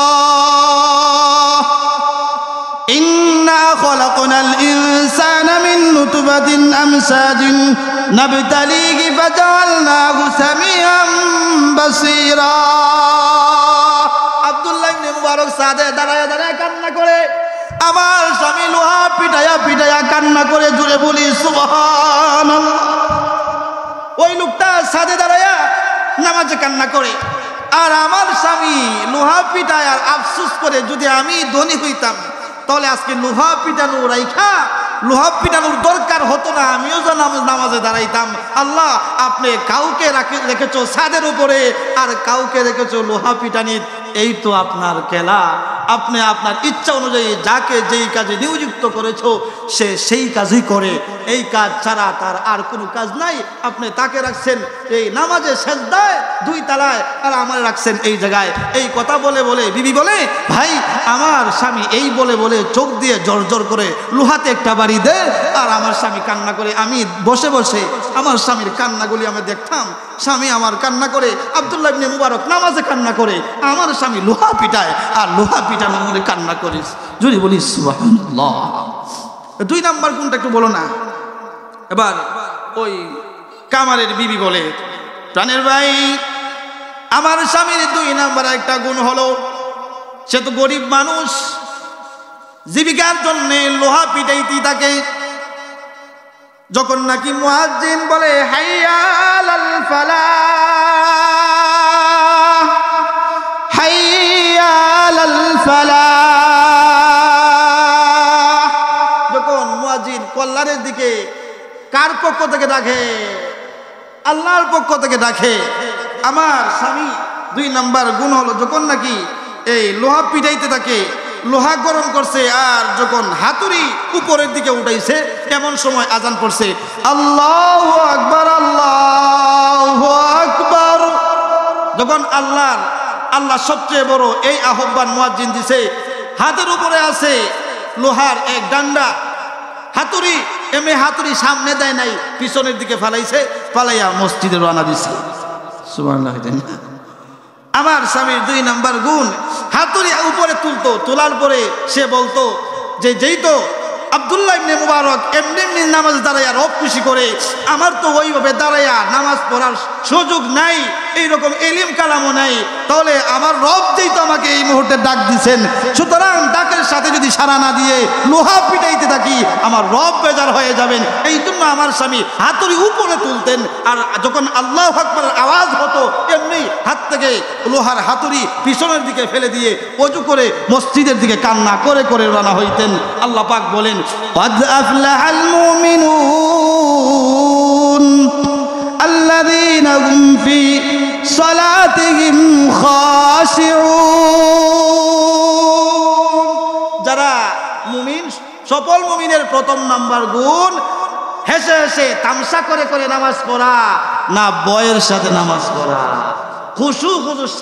ইন্না খলাকনাল ইনসানা মিন নুতফাতিন আমসাজিন নাবতালিহি ফাজাআলনাহু সামিআম বাসীরা আব্দুল্লাহ ইবনে মুবারক সাদে দাঁড়ায়া কান্না করে আমার স্বামী লোহা পিটায়া কান্না করে জোরে বলি সুবহানাল্লাহ ওই লোকটা সাদে দাঁড়ায়া নামাজে কান্না করে আর আমার স্বামী লোহা পিটায় আর আফসোস করে যদি আমি ধনী হইতাম তাহলে আজকে লোহা পিটানোর দরকার হতো না আমিও যে নামাজে দাঁড়াইতাম আল্লাহ আপনি কাউকে রেখেছো ছাদের উপরে আর কাউকে রেখেছো লোহা পিটানির এই তো আপনার খেলা আপনি আপনার ইচ্ছা অনুযায়ী যাকে যেই কাজে নিয়োজিত করেছো সে সেই কাজই করে এই কাজ ছাড়া তার আর কোনো কাজ নাই আপনি তাকে রাখছেন এই নামাজে সেজদায় 2 তলায় আর আমার রাখছেন এই জায়গায় এই কথা বলে বিবি বলে ভাই আমার স্বামী এই বলে চোখ দিয়ে জর্জর করে লোহাতে একটা বাড়ি দেয় আর আমার স্বামী কান্না করে আমি বসে আমার স্বামীর কান্নাগুলি আমি দেখতাম স্বামী আমার কান্না করে আব্দুল্লাহ ইবনে মুবারক নামাজে কান্না করে আমার স্বামী লোহা পিটায় আর লোহা পিটানো মনে কান্না করিস যদি বলিস সুবহানাল্লাহ 2 নাম্বার কোনটা একটু বলো না এবার ওই কামারের বিবি বলে প্রাণের ভাই আমার স্বামীর 2 নাম্বার একটা গুণ হলো সে তো গরিব মানুষ জীবিকার জন্য লোহা পিটাইতে থাকে যখন নাকি মুয়াজ্জিন বলে হাইয়া আলাল ফালাহ হাইয়া আলাল ফালাহ যখন মুয়াজ্জিন কল্যাণের দিকে কার পক্ষ থেকে ডাকে আল্লাহর পক্ষ থেকে ডাকে আমার স্বামী 2 নাম্বার গুণ হলো যখন নাকি এই লোহা পিটাইতে থাকে লোহা গরম করছে আর যখন হাতুড়ি উপরের দিকে উঠাইছে এমন সময় আজান পড়ছে আল্লাহু আকবার আল্লাহু আকবার যখন আল্লাহ সবচেয়ে বড় এই আহ্বান মুয়াজ্জিন দিছে হাতের উপরে আছে লোহার এক ডান্ডা হাতুড়ি হাতুড়ি সামনে দেয় নাই পিছনের দিকে ফালাইয়া মসজিদে রওনা দিছে সুবহানাল্লাহ আমার স্বামীর 2 নাম্বার গুণ হাতুড়ি উপরে তোলার পরে সে বলতো যে যেই তো আব্দুল্লাহ ইবনে মুবারক এমনি নামাজ দাঁড়াইয়া রব খুশি করে আমার তো ওইভাবে দাঁড়াইয়া নামাজ পড়ার সুযোগ নাই এইরকম এলিম কালামও নাই তাহলে আমার রব যেই তো আমাকে এই মুহূর্তে ডাক দিছেন সুতরাং ডাকের সাথে যদি সাড়া না দিয়ে লোহা পিটাইতে থাকি আমার রব বেজার হয়ে যাবেন এই জন্য আমার স্বামী হাতুড়ি উপরে তুলতেন আর যখন আল্লাহু আকবারের আওয়াজ হতো এমনি হাত থেকে লোহার হাতুড়ি পিছনের দিকে ফেলে দিয়ে ওযু করে মসজিদের দিকে কান্না করে রওনা হইতেন আল্লাহ পাক বলেন قد أفلح المؤمنون الذين هم في صلاتهم خاشعون যারা মুমিন সফল মুমিনের প্রথম নাম্বার গুণ হেসে হেসে তামসা করে নামাজ পড়া না বয়ের সাথে নামাজ পড়া খুশু-খুজুর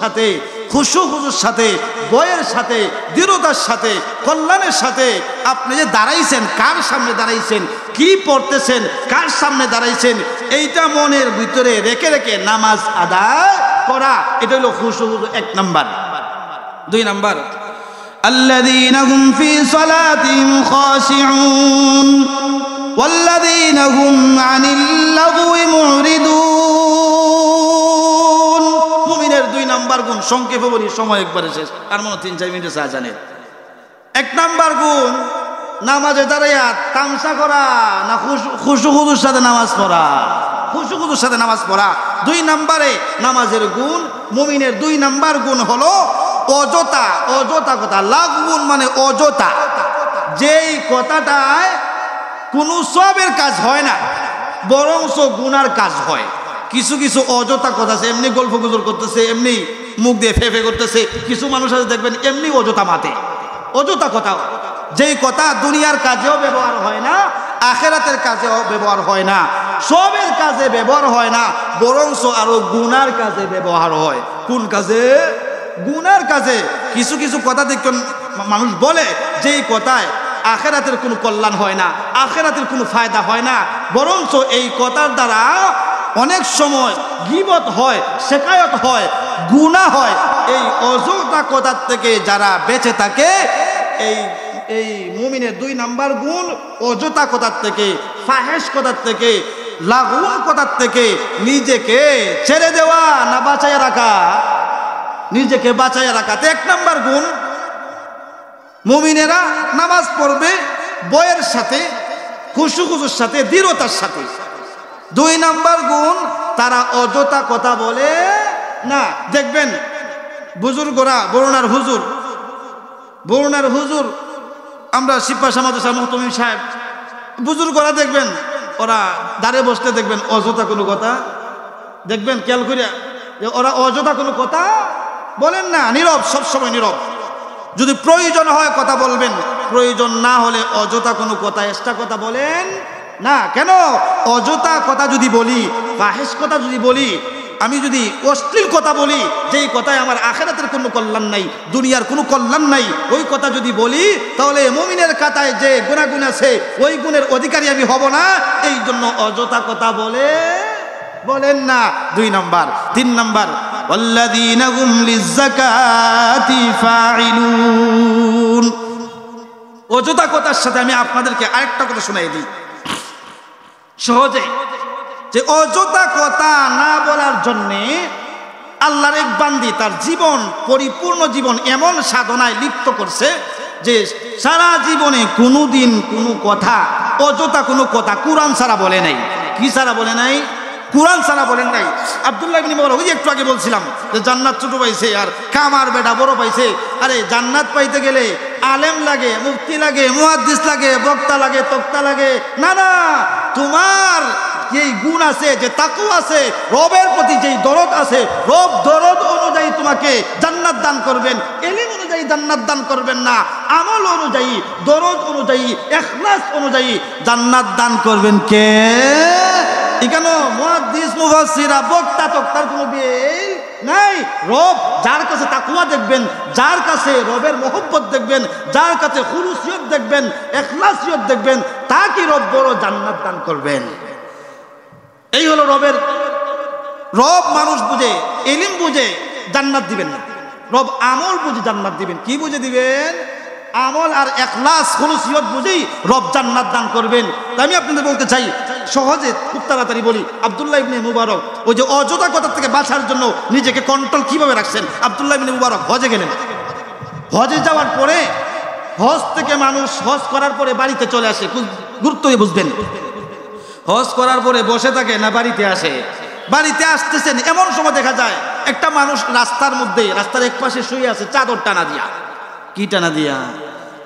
সাথে বয়ের সাথে দৃঢ়তার সাথে কল্যাণের সাথে আপনি যে দাঁড়াইছেন কার সামনে দাঁড়াইছেন কি পড়তেছেন কার সামনে দাঁড়াইছেন এইটা মনের ভিতরে রেখে নামাজ আদায় করা এটা হলো খুশু-খুজু 1 নাম্বার 2 নাম্বার আল্লাযীনা হুম ফি সালাতিহিম খাশিউন ওয়াল্লাযীনা হুম আনিল লাগওয়ি মুরিদুন মুমিনের 2 নাম্বার গুণ সংক্ষেপে বলি সময় একবারে শেষ আর মনে 3-4 মিনিটে চা জানে 1 নাম্বার গুণ নামাজে দাঁড়াইয়া তামসা করা না খুশুখুদুর সাথে নামাজ পড়া? খুশুখুদুর সাথে নামাজ পড়া। 2 নম্বরে নামাজের গুণ, মুমিনের 2 নম্বর গুণ হলো অযথা। অযথা কথা, লাগগুন মানে অযথা, যেই কথাটায় কোনো সবের কাজ হয় না বরংস গুনার কাজ হয়। কিছু কিছু অযথা কথা আছে, এমনি গল্প গুজর করতেছে, এমনি মুখ দিয়ে ফেফে করতেছে। কিছু মানুষ আছে দেখবেন এমনি অযথা মাতে, অযথা কথা, যেই কথা দুনিয়ার কাজেও ব্যবহার হয় না, আখেরাতের কাজেও ব্যবহার হয় না, সবের কাজে ব্যবহার হয় না, বরংস আরো গুনার কাজে ব্যবহার হয়। কোন কাজে? গুনার কাজে। কিছু কিছু কথা দেখবেন মানুষ বলে যেই কথায় আখেরাতের কোনো কল্যাণ হয় না, আখেরাতের কোনো ফায়দা হয় না, বরঞ্চ এই কথার দ্বারা অনেক সময় গীবত হয়, শেকায়ত হয়, গুনাহ হয়। এই অযথা কথার থেকে যারা বেঁচে থাকে, এই মুমিনের 2 নাম্বার গুণ অযথা কথার থেকে, ফাহেশ কথার থেকে, লাগুন কথার থেকে নিজেকে ছেড়ে দেওয়া না বাঁচাইয়া রাখা? নিজেকে বাঁচাইয়া রাখা। 1 নাম্বার গুণ, মুমিনেরা নামাজ পড়বে বয়ের সাথে, খুশুখুশুর সাথে, দৃঢ়তার সাথে। 2 নাম্বার গুণ, তারা অযথা কথা বলে না। দেখবেন বুজুর্গরা, বরুণার হুজুর, আমরা শিবপাশা মাদ্রাসার মুহতামিম সাহেব, বুজুর্গরা দেখবেন ওরা দাঁড়িয়ে বসতে দেখবেন অযথা কোনো কথা, দেখবেন খেয়াল করিয়া যে ওরা অযথা কোনো কথা বলেন না, নীরব, সবসময় নীরব। যদি প্রয়োজন হয় কথা বলবেন, প্রয়োজন না হলে অযথা কোনো কথা, এক্সট্রা কথা বলেন না। কেন? অযথা কথা যদি বলি, ফাহেশ কথা যদি বলি, আমি যদি অশ্লীল কথা বলি, যেই কথায় আমার আখেরাতের কোনো কল্যাণ নাই, দুনিয়ার কোনো কল্যাণ নাই, ওই কথা যদি বলি, তাহলে মুমিনের খাতায় যে গুনাহগুণ আছে ওই গুণের অধিকারী আমি হব না। এই জন্য অযথা কথা বলেন না। 2 নাম্বার। 3 নাম্বার, ওয়াল্লাযীনা হুম লিয-যাকাতি ফাঈলুন। অযথা কথার সাথে আমি আপনাদেরকে আরেকটা কথা শোনাই দিই সহজে, যে অযথা কথা না বলার জন্যে আল্লাহর এক বান্দি তার জীবন, পরিপূর্ণ জীবন এমন সাধনায় লিপ্ত করছে যে সারা জীবনে কোনোদিন কোনো কথা, অযথা কোনো কথা কুরআন ছাড়া বলে নাই। কি ছাড়া বলে নাই? কুরআন ছাড়া বলেন নাই। আব্দুল্লাহ ইবনে মুবারক, ওই একটু আগে বলছিলাম যে জান্নাত ছোট পাইছে আর কামার বেটা বড় পাইছে। আরে জান্নাত পাইতে গেলে আলেম লাগে, মুফতি লাগে, মুহাদ্দিস লাগে, বক্তা লাগে, তক্তা লাগে না। না, তোমার যেই গুণ আছে, যে তাকওয়া আছে, রবের প্রতি যেই দরদ আছে, রব দরদ অনুযায়ী তোমাকে জান্নাত দান করবেন। ইলম অনুযায়ী জান্নাত দান করবেন না, আমল অনুযায়ী, দরদ অনুযায়ী, ইখলাস অনুযায়ী জান্নাত দান করবেন কে? এখানে মুহাদ্দিস, মুফাসসিরা, বক্তা তক্তার কোনো বিল নাই। রব যার কাছে তাকওয়া দেখবেন, যার কাছে রবের মহব্বত দেখবেন, যার কাছে খুলুসিয়ত দেখবেন, ইখলাসিয়ত দেখবেন, তাকে রব বড় জান্নাত দান করবেন। এই হলো রবের। রব মানুষ বুঝে, ইলম বুঝে জান্নাত দিবেন না, রব আমল বুঝে জান্নাত দিবেন। কি বুঝে দিবেন? আমল আর ইখলাস, খুলুসিয়ত বুঝেই রব জান্নাত দান করবেন। তাই আমি আপনাদের বলতে চাই, সহজে খুব তাড়াতাড়ি বলি, আব্দুল্লাহ ইবনে মুবারক ওই যে অযথা কথা থেকে বাঁচার জন্য নিজেকে কন্ট্রোল কিভাবে রাখছেন। আব্দুল্লাহ ইবনে মুবারক হজে গেলেন। হজে যাওয়ার পরে, হজ থেকে মানুষ হজ করার পরে বাড়িতে চলে আসে, গুরুত্ব দিয়ে বুঝবেন। হজ করার পরে বসে থাকে না বাড়িতে আসে? বাড়িতে আসতেছেন, এমন সময় দেখা যায় একটা মানুষ রাস্তার মধ্যে, রাস্তার এক পাশে শুয়ে আছে চাদর টানা দিয়া। কি টানা দিয়া?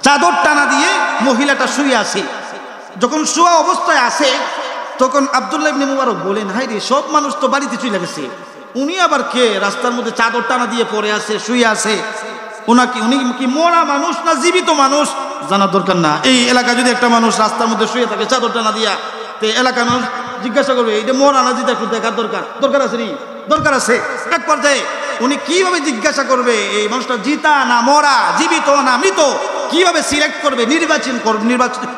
চাদর টানা দিয়ে মহিলাটা শুয়ে আছে। যখন শোয়া অবস্থায় আসে, তখন আব্দুল্লাহ ইবনে মুবারক বলেন, হাই রে, সব মানুষ তো বাড়িতে চলে গেছে, উনি আবার কে রাস্তার মধ্যে চাদর টানা দিয়ে পড়ে আছে, শুয়ে আছে? উনি কি মরা মানুষ না জীবিত মানুষ? জানার দরকার না। এই এলাকা যদি একটা মানুষ রাস্তার মধ্যে শুয়ে থাকে চাদর টানা দিয়া, তো এলাকার মানুষ জিজ্ঞাসা করবে এটা মরা না জিতা, একটু দেখার দরকার আছে নি? দরকার আছে। এক পর্যায়ে উনি কিভাবে জিজ্ঞাসা করবে এই মানুষটা জিতা না মরা, জীবিত না মৃত, কিভাবে সিলেক্ট করবে,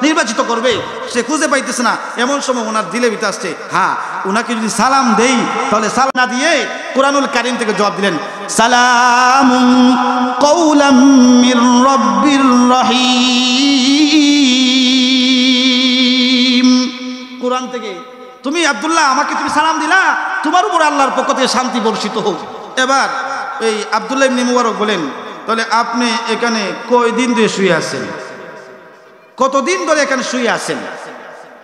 নির্বাচিত করবে? সে খুঁজে পাইতেছে না। এমন সময় ওনার দিলে ভিতরে আসছে, হ্যাঁ, ওনাকে যদি সালাম দেই, তাহলে সালাম না দিয়ে কুরআনুল কারীম থেকে জবাব দিলেন, সালামুন কওলাম মির রাব্বির রহিম। কুরআন থেকে, তুমি আব্দুল্লাহ, আমাকে তুমি সালাম দিলা, তোমার উপর আল্লাহর পক্ষ থেকে শান্তি বর্ষিত হোক। এবার এই আব্দুল্লাহ ইবনে মুবারক বলেন, তাহলে আপনি এখানে কয়দিন ধরে শুয়ে আছেন? কতদিন ধরে এখানে শুয়ে আছেন?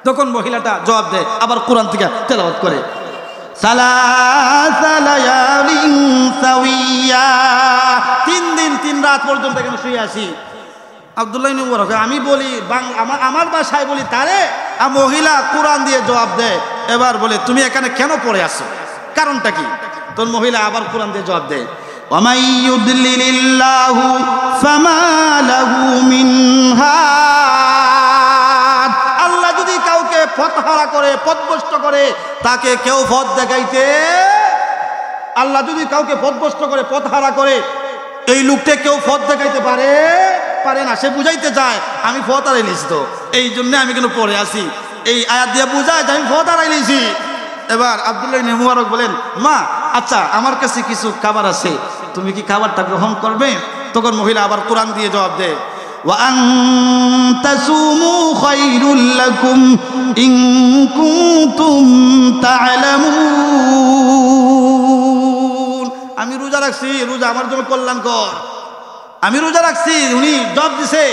তখন মহিলাটা জবাব দেয়, আবার কোরআন থেকে তেলাওয়াত করে, সালাসা লায়ালিন সাওয়িয়া, 3 দিন 3 রাত পর্যন্ত এখানে শুয়ে আছি। আব্দুল্লাহ ইবনে মুবারক, আমি বলি আমার ভাষায় বলি তারে, আর মহিলা কোরআন দিয়ে জবাব দেয়। এবার বলে, তুমি এখানে কেন পড়ে আছো, কারণটা কি? তোর মহিলা আবার কোরআন দিয়ে জবাব দেয়, ওয়ামাই ইউদলিলিল্লাহু ফামা লাহু মিন হাদ, আল্লাহ যদি কাউকে পথহারা করে, পথভ্রষ্ট করে, তাকে কেউ পথ দেখাইতে, আল্লাহ যদি কাউকে পথভ্রষ্ট করে, পথহারা করে, এই লোকটা কেউ পথ দেখাইতে পারে না। সে বুঝাইতে চায় আমি পথ হারাইছি, তো এই জন্য আমি কেন পড়ে আসি। এই আয়াত দিয়ে বুঝায় যে আমি পথ হারাইছি। এবার আব্দুল্লাহ ইবনে মুবারক বলেন, মা আচ্ছা আমার কাছে কিছু খাবার আছে, তুমি কি খাবারটা গ্রহণ করবে? তখন মহিলা আবার কোরআন দিয়ে জবাব দেয়, ওয়া আন তাসুমু খায়রুল লাকুম ইন কুনতুম তা'লামুন, আমি রোজা রাখছি, রোজা আমার জন্য কল্যাণকর, আমি রোজা রাখছি। উনি জবাব দিছে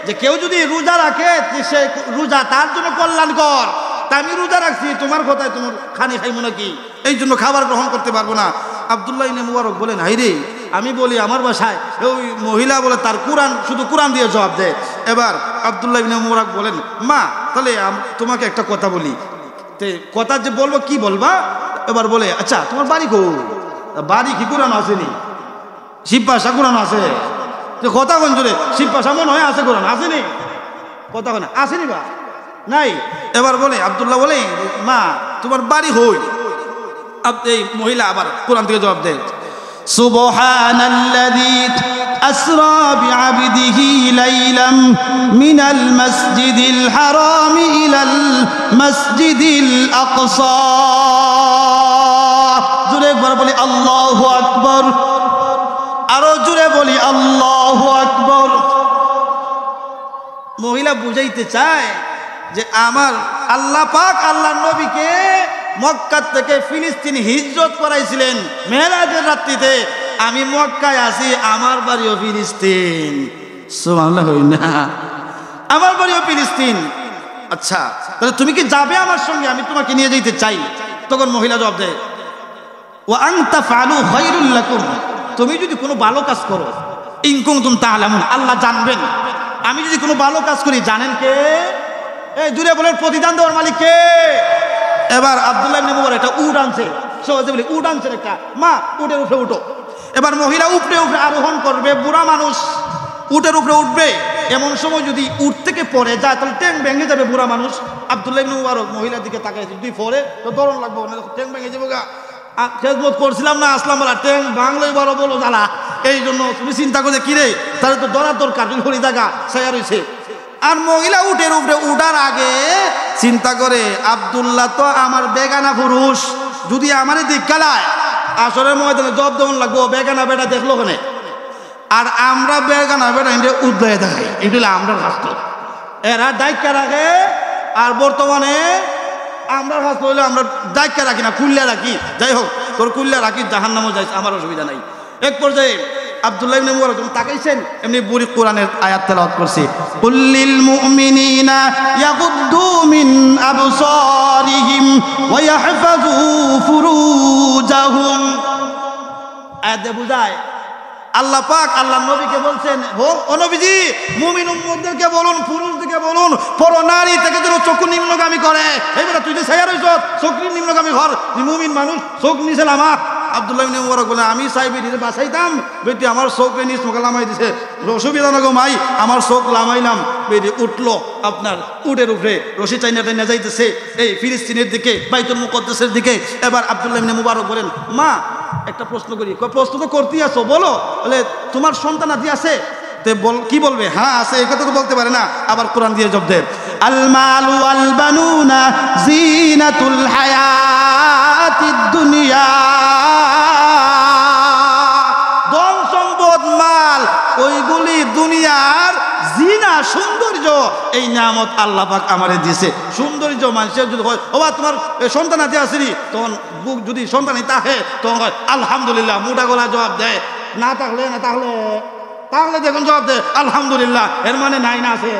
যে কেউ যদি রোজা রাখে সে রোজা তার জন্য কল্যাণকর, তা আমি রোজা রাখছি, তোমার কথায় তোমার খানি খাইব নাকি, এই জন্য খাবার গ্রহণ করতে পারবো না। আব্দুল্লাহ ইবনে মুবারক বলেন, হাইরে, আমি বলি আমার ভাষায়, ওই মহিলা বলে তার কোরআন, শুধু কোরআন দিয়ে জবাব দেয়। এবার আব্দুল্লাহ ইবনে মুবারক বলেন, মা তাহলে তোমাকে একটা কথা বলি, কথা যে বলবো কি বলবা? এবার বলে, আচ্ছা তোমার বাড়ি কো? বাড়ি কি কোরআন আসেনি? শিব ভাষা কোরআন আছে, কথা কোন জোরে শিব ভাষা মনে হয় আছে, কোরআন আসেনি, কথা কোন আসেনি বা নাই। এবার বলে আব্দুল্লাহ বলে, মা তোমার বাড়ি হই? এই মহিলা আবার কোরআন থেকে জবাব দেয়, সুবহানাল্লাযী আসরা বিআবদিহি লাইলাম মিনাল মাসজিদিল হারামি ইলাল মাসজিদিল আকসা। জোরে একবার বলি আল্লাহু আকবার, আরো জোরে বলি আল্লাহু আকবার। মহিলা বুঝাইতে চায় যে আমার আল্লাহ পাক আল্লাহর নবীকে মক্কা থেকে ফিলিস্তিন হিজরত করাইছিলেন মেরাজের রাত্রিতে। আমি মক্কায় আছি, আমার বাড়িও ফিলিস্তিন। সুবহানাল্লাহ, হই না? আমার বাড়িও ফিলিস্তিন। আচ্ছা তাহলে তুমি কি যাবে আমার সঙ্গে? আমি তোমাকে নিয়ে যেতে চাই। তখন মহিলা জবাব দেয়, ওয়া আন তাফআলু খায়রুল লাকুম, তুমি যদি কোনো ভালো কাজ করো, ইন কুনতুম তা'লামুন, আল্লাহ জানবেন। আমি যদি কোনো ভালো কাজ করি, জানেন কে? এই দূরে বলেন, প্রতিদান দেওয়ার মালিক কে? এবার আব্দুল্লাহ ইবনে মুবারক একটা উট আনছে, সহজে বলি উট আনছে একটা, মা উটের উপরে উঠো। এবার মহিলা উপরে আরোহণ করবে, বুড়া মানুষ উটের উপরে উঠবে। এমন সময় যদি উট থেকে পড়ে যায় তাহলে ট্যাং ভেঙে যাবে বুড়া মানুষ। আব্দুল্লাহ ইবনে মুবারক মহিলার দিকে তাকাইছে, তুই পড়ে তো দরণ লাগবে, ট্যাং ভেঙে যাবো গা। খেজমত করছিলাম না, আসলাম বলা ট্যাং বাংলায় বড় বলো জ্বালা, এই জন্য তুমি চিন্তা করছে কিরে, তাহলে তো দরার দরকার, তুমি হরি জায়গা ছায়া রয়েছে। আর মহিলা উটের উপরে উঠার আগে চিন্তা করে, আব্দুল্লাহ তো আমার বেগানা পুরুষ, যদি আমার দিক গালায় আসরের ময়দানে জব দেওয়ান লাগবো, বেগানা বেটা দেখলো ওখানে। আর আমরা বেগানা বেটা উদ্দয়ে দেখাই, এগুলো আমরা রাস্তা, এরা দায়িত্ব রাখে। আর বর্তমানে আমরা কাজ করলে আমরা দায়িত্ব রাখি না, খুললে রাখি। যাই হোক, তোর খুললে রাখি, জাহান্নামও যাই, আমার অসুবিধা নাই। এক পর্যায়ে আব্দুল্লাহ ইবনে মুবারক যখন তাকাইছেন, এমনি বুড়ি কোরআনের আয়াত তেলাওয়াত করছে, কুল্লিল মুমিনিনা ইয়াগুদ্দু মিন আবসারিহিম ওয়া ইয়াহফাযু ফুরুজাহুম। আয়াতে বুঝায় আল্লাহ পাক আল্লাহ নবীকে বলছেন, ও নবীজি মুমিন উম্মতদেরকে বলুন, পুরুষদেরকে বলুন, পর নারী থেকে যেন চক্ষু নিম্নগামী করে। এইবার তুই যে ছায়া রইছ, চক্ষু নিম্নগামী ঘর, তুই মুমিন মানুষ, চোখ নিচে লামা। আব্দুল্লাহ ইবনে মুবারক বলে, আমি চাই বেটিতে বাঁচাইতাম, বেটি আমার চোখে নিচ মুখে লামাই দিছে, অসুবিধা না গো মাই, আমার চোখ লামাইলাম। বেটি উঠলো আপনার উটের উপরে, রশি টাইনা টাইনা যাইতেছে এই ফিলিস্তিনের দিকে, বাইতুল মুকদ্দাসের দিকে। এবার আব্দুল্লাহ ইবনে মুবারক বলেন, মা একটা প্রশ্ন করি। প্রশ্ন তো করতেই আছো, বলো। বলে, তোমার সন্তান আদি আছে? কি বলবে? হ্যাঁ আছে, এই কথা তো বলতে পারে না। আবার কোরআন দিয়ে জবাব দেয়, আল মালু ওয়াল বানুনা জিনাতুল হায়াতিদ দুনিয়া। ধন সম্পদ মাল ওইগুলি দুনিয়ার জিনা, সৌন্দর্য। এই নিয়ামত আল্লাহ পাক আমারে দিয়েছে। সৌন্দর্য মানুষের যদি হয়, ও তোমার সন্তান আদি আসেনি, তখন বুক যদি সন্তানই তাকে, তখন আলহামদুলিল্লাহ মোটা গলা জবাব দেয়। না থাকলে দেখুন জবাব দেয় আলহামদুলিল্লাহ, এর মানে নাই না আছে।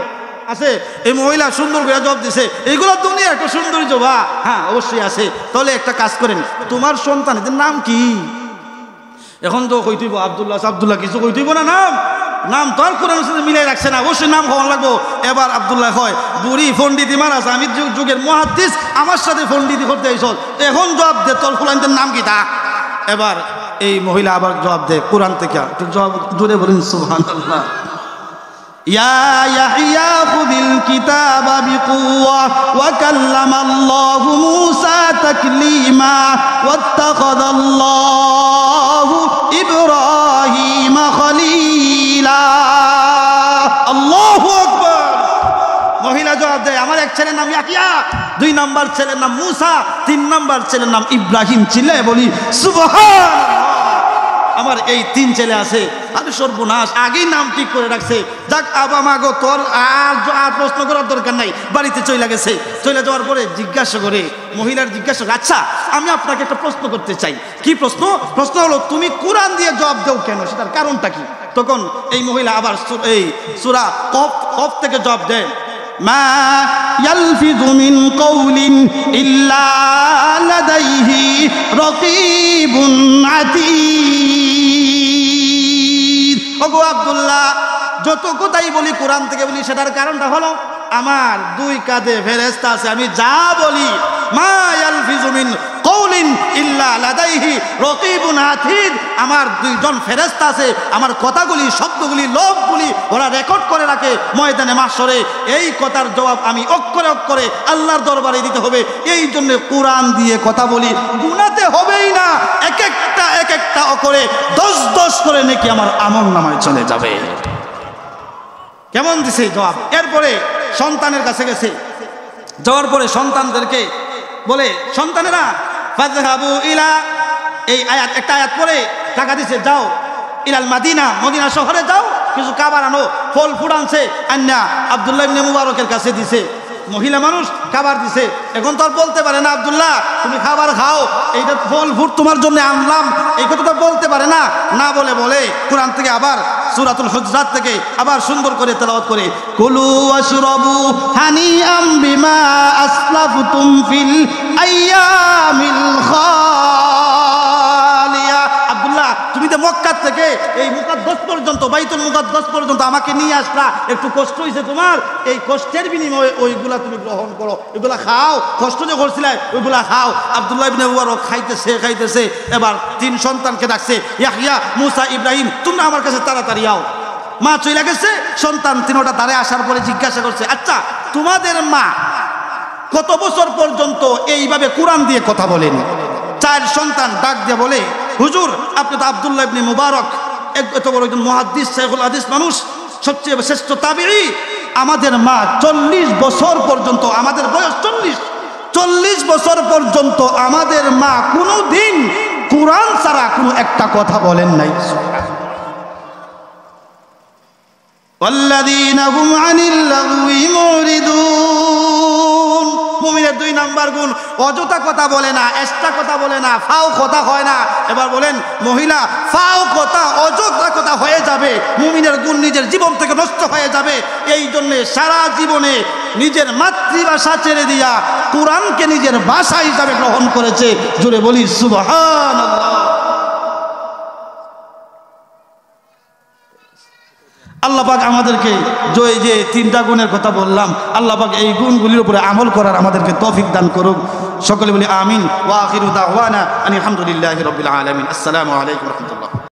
আছে? এই মহিলা সুন্দর করে জবাব দিছে, এইগুলো দুনিয়া একটা সৌন্দর্য বা হ্যাঁ অবশ্যই আছে। তাহলে একটা কাজ করেন, তোমার সন্তানের নাম কি? এখন তো কইতেইব আব্দুল্লাহ আব্দুল্লাহ, কিছু কইতেইব না, নাম তো আর কোরআনের সাথে মিলাই রাখছে না, অবশ্যই নাম হওয়া লাগবো। এবার আব্দুল্লাহ হয় বুড়ি ফন্ডিতি মারাস, আমি যুগের মুহাদ্দিস, আমার সাথে ফন্ডিতি করতে আইছ, এখন জবাব দে তোর ফুলানদের নাম কি তা? এবার এই মহিলা আবার জবাব দেয় কোরআন থেকে, একটু জবাব জোরে বলেন সুবহানাল্লাহ। ইয়া ইয়াহইয়া খুযিল কিতাবা বিকুওয়া ওয়া কাল্লামাল্লাহু মূসা তাকলীমা ওয়াত্তাখাযাল্লাহু ইব্রাহিমা খলীলা। আল্লাহু আকবার। মহিলা জবাব দেয়, আমার এক ছেলের নাম ইয়াহইয়া, 2 নাম্বার ছেলের নাম মূসা, 3 নাম্বার ছেলের নাম ইব্রাহিম। ছিলে বলি সুবহানাল্লাহ। আমার এই 3 ছেলে আছে, আরে সর্বনাশ, আগেই নাম ঠিক করে রাখছে। যাক আবা মাগো, তোর আর প্রশ্ন করার দরকার নাই, বাড়িতে চলে গেছে। চলে যাওয়ার পরে জিজ্ঞাসা করে, মহিলার জিজ্ঞাসা, আচ্ছা আমি আপনাকে একটা প্রশ্ন করতে চাই। কি প্রশ্ন? প্রশ্ন হলো তুমি কোরআন দিয়ে জবাব দাও কেন, সেটার কারণটা কি? তখন এই মহিলা আবার এই সূরা কফ থেকে জবাব দেয়, মা ইয়ালফিযু মিন কওলিন ইল্লা লাদাইহি রাকীবুন আতীদ। ওগো আব্দুল্লাহ, যত কথাই বলি কোরআন থেকে বলি, সেটার কারণটা হলো আমার 2 কাঁধে ফেরেশতা আছে, আমি যা বলি মা ইয়ালফিযু মিন কওলিন ইল্লা লাদাইহি রাকীবুন আতীদ, আমার 2 জন ফেরেশতা আছে, আমার কথাগুলি, শব্দগুলি, লোকগুলি ওরা রেকর্ড করে রাখে ময়দানে মাহশরে। এই কথার জবাব আমি অক্ষরে অক্ষরে আল্লাহর দরবারে দিতে হবে, এই জন্য কোরআন দিয়ে কথা বলি, গুনাতে হবেই না, এক একটা অক্ষরে 10 করে নাকি আমার আমলনামায় চলে যাবে। কেমন দিছে জবাব? এরপরে সন্তানের কাছে গেছে, যাওয়ার পরে সন্তানদেরকে বলে, সন্তানেরা ফাযহাবু ইলা, এই আয়াত, একটা আয়াত পরে টাকা দিছে, যাও ইলাল মাদিনা, মদিনা শহরে যাও, কিছু খাবার আনো, ফল ফুড আনছে, আন্না আব্দুল্লাহ ইবনে মুবারকের কাছে দিছে। মহিলা মানুষ খাবার দিছে, এখন তো আর বলতে পারে না আব্দুল্লাহ তুমি খাবার খাও, এইটা ফল ফুড তোমার জন্য আনলাম, এই কথাটা বলতে পারে না। না বলে কোরআন থেকে আবার সূরাতুল হুজরাত থেকে আবার সুন্দর করে তেলাওয়াত করে, কুলু ওয়াশরাবু হানিআম বিমা আসলাফতুম ফিল আইয়ামিল খালিয়া। আব্দুল্লাহ তুমি তো মক্কা থেকে এই মুকাদ্দাস পর্যন্ত, বাইতুল মুকাদ্দাস পর্যন্ত আমাকে নিয়ে আসলা, একটু কষ্ট হয়েছে তোমার, এই কষ্টের বিনিময়ে ওইগুলা তুমি গ্রহণ করো, এগুলা খাও, কষ্ট যে করছিলে ওইগুলা খাও। আব্দুল্লাহ ইবনে মুবারক খাইতেছে। এবার 3 সন্তানকে ডাকছে, ইয়াহইয়া, মূসা, ইব্রাহিম, তোমরা আমার কাছে তাড়াতাড়ি আও। মা চলে গেছে, সন্তান 3টা দাঁড়ে আসার পরে জিজ্ঞাসা করছে, আচ্ছা তোমাদের মা কত বছর পর্যন্ত এইভাবে কোরআন দিয়ে কথা বলেন? 4 সন্তান ডাক দিয়ে বলে, হুজুর আপনি তো আব্দুল্লাহ ইবনে মুবারক, এত বড় একজন মুহাদ্দিস, শাইখুল হাদিস মানুষ, সবচেয়ে শ্রেষ্ঠ তাবিঈ, আমাদের মা 40 বছর পর্যন্ত, আমাদের বয়স 40 বছর পর্যন্ত আমাদের মা কোনোদিন কোরআন ছাড়া কোনো একটা কথা বলেন নাই। ওয়াল্লাযীনা হুম আনিল লাগওয়ি মুরিদুন। মুমিনের 2 নাম্বার গুণ, অযথা কথা বলে না, এক্সট্রা কথা বলে না, ফাও কথা হয় না। এবার বলেন মহিলা, ফাও কথা, অযথা কথা হয়ে যাবে, মুমিনের গুণ নিজের জীবন থেকে নষ্ট হয়ে যাবে। এই জন্য সারা জীবনে নিজের মাতৃভাষা ছেড়ে দিয়া কোরআনকে নিজের ভাষা হিসাবে গ্রহণ করেছে। জোরে বলি সুবহানাল্লাহ। আল্লাহ পাক আমাদেরকে যে 3টা গুণের কথা বললাম, আল্লাহ পাক এই গুণগুলির উপরে আমল করার আমাদেরকে তৌফিক দান করুক। সকলে বলি আমিন। ওয়া আখিরু দাওয়ানা আনিল হামদুলিল্লাহি রাব্বিল আলামিন। আসসালামু আলাইকুম।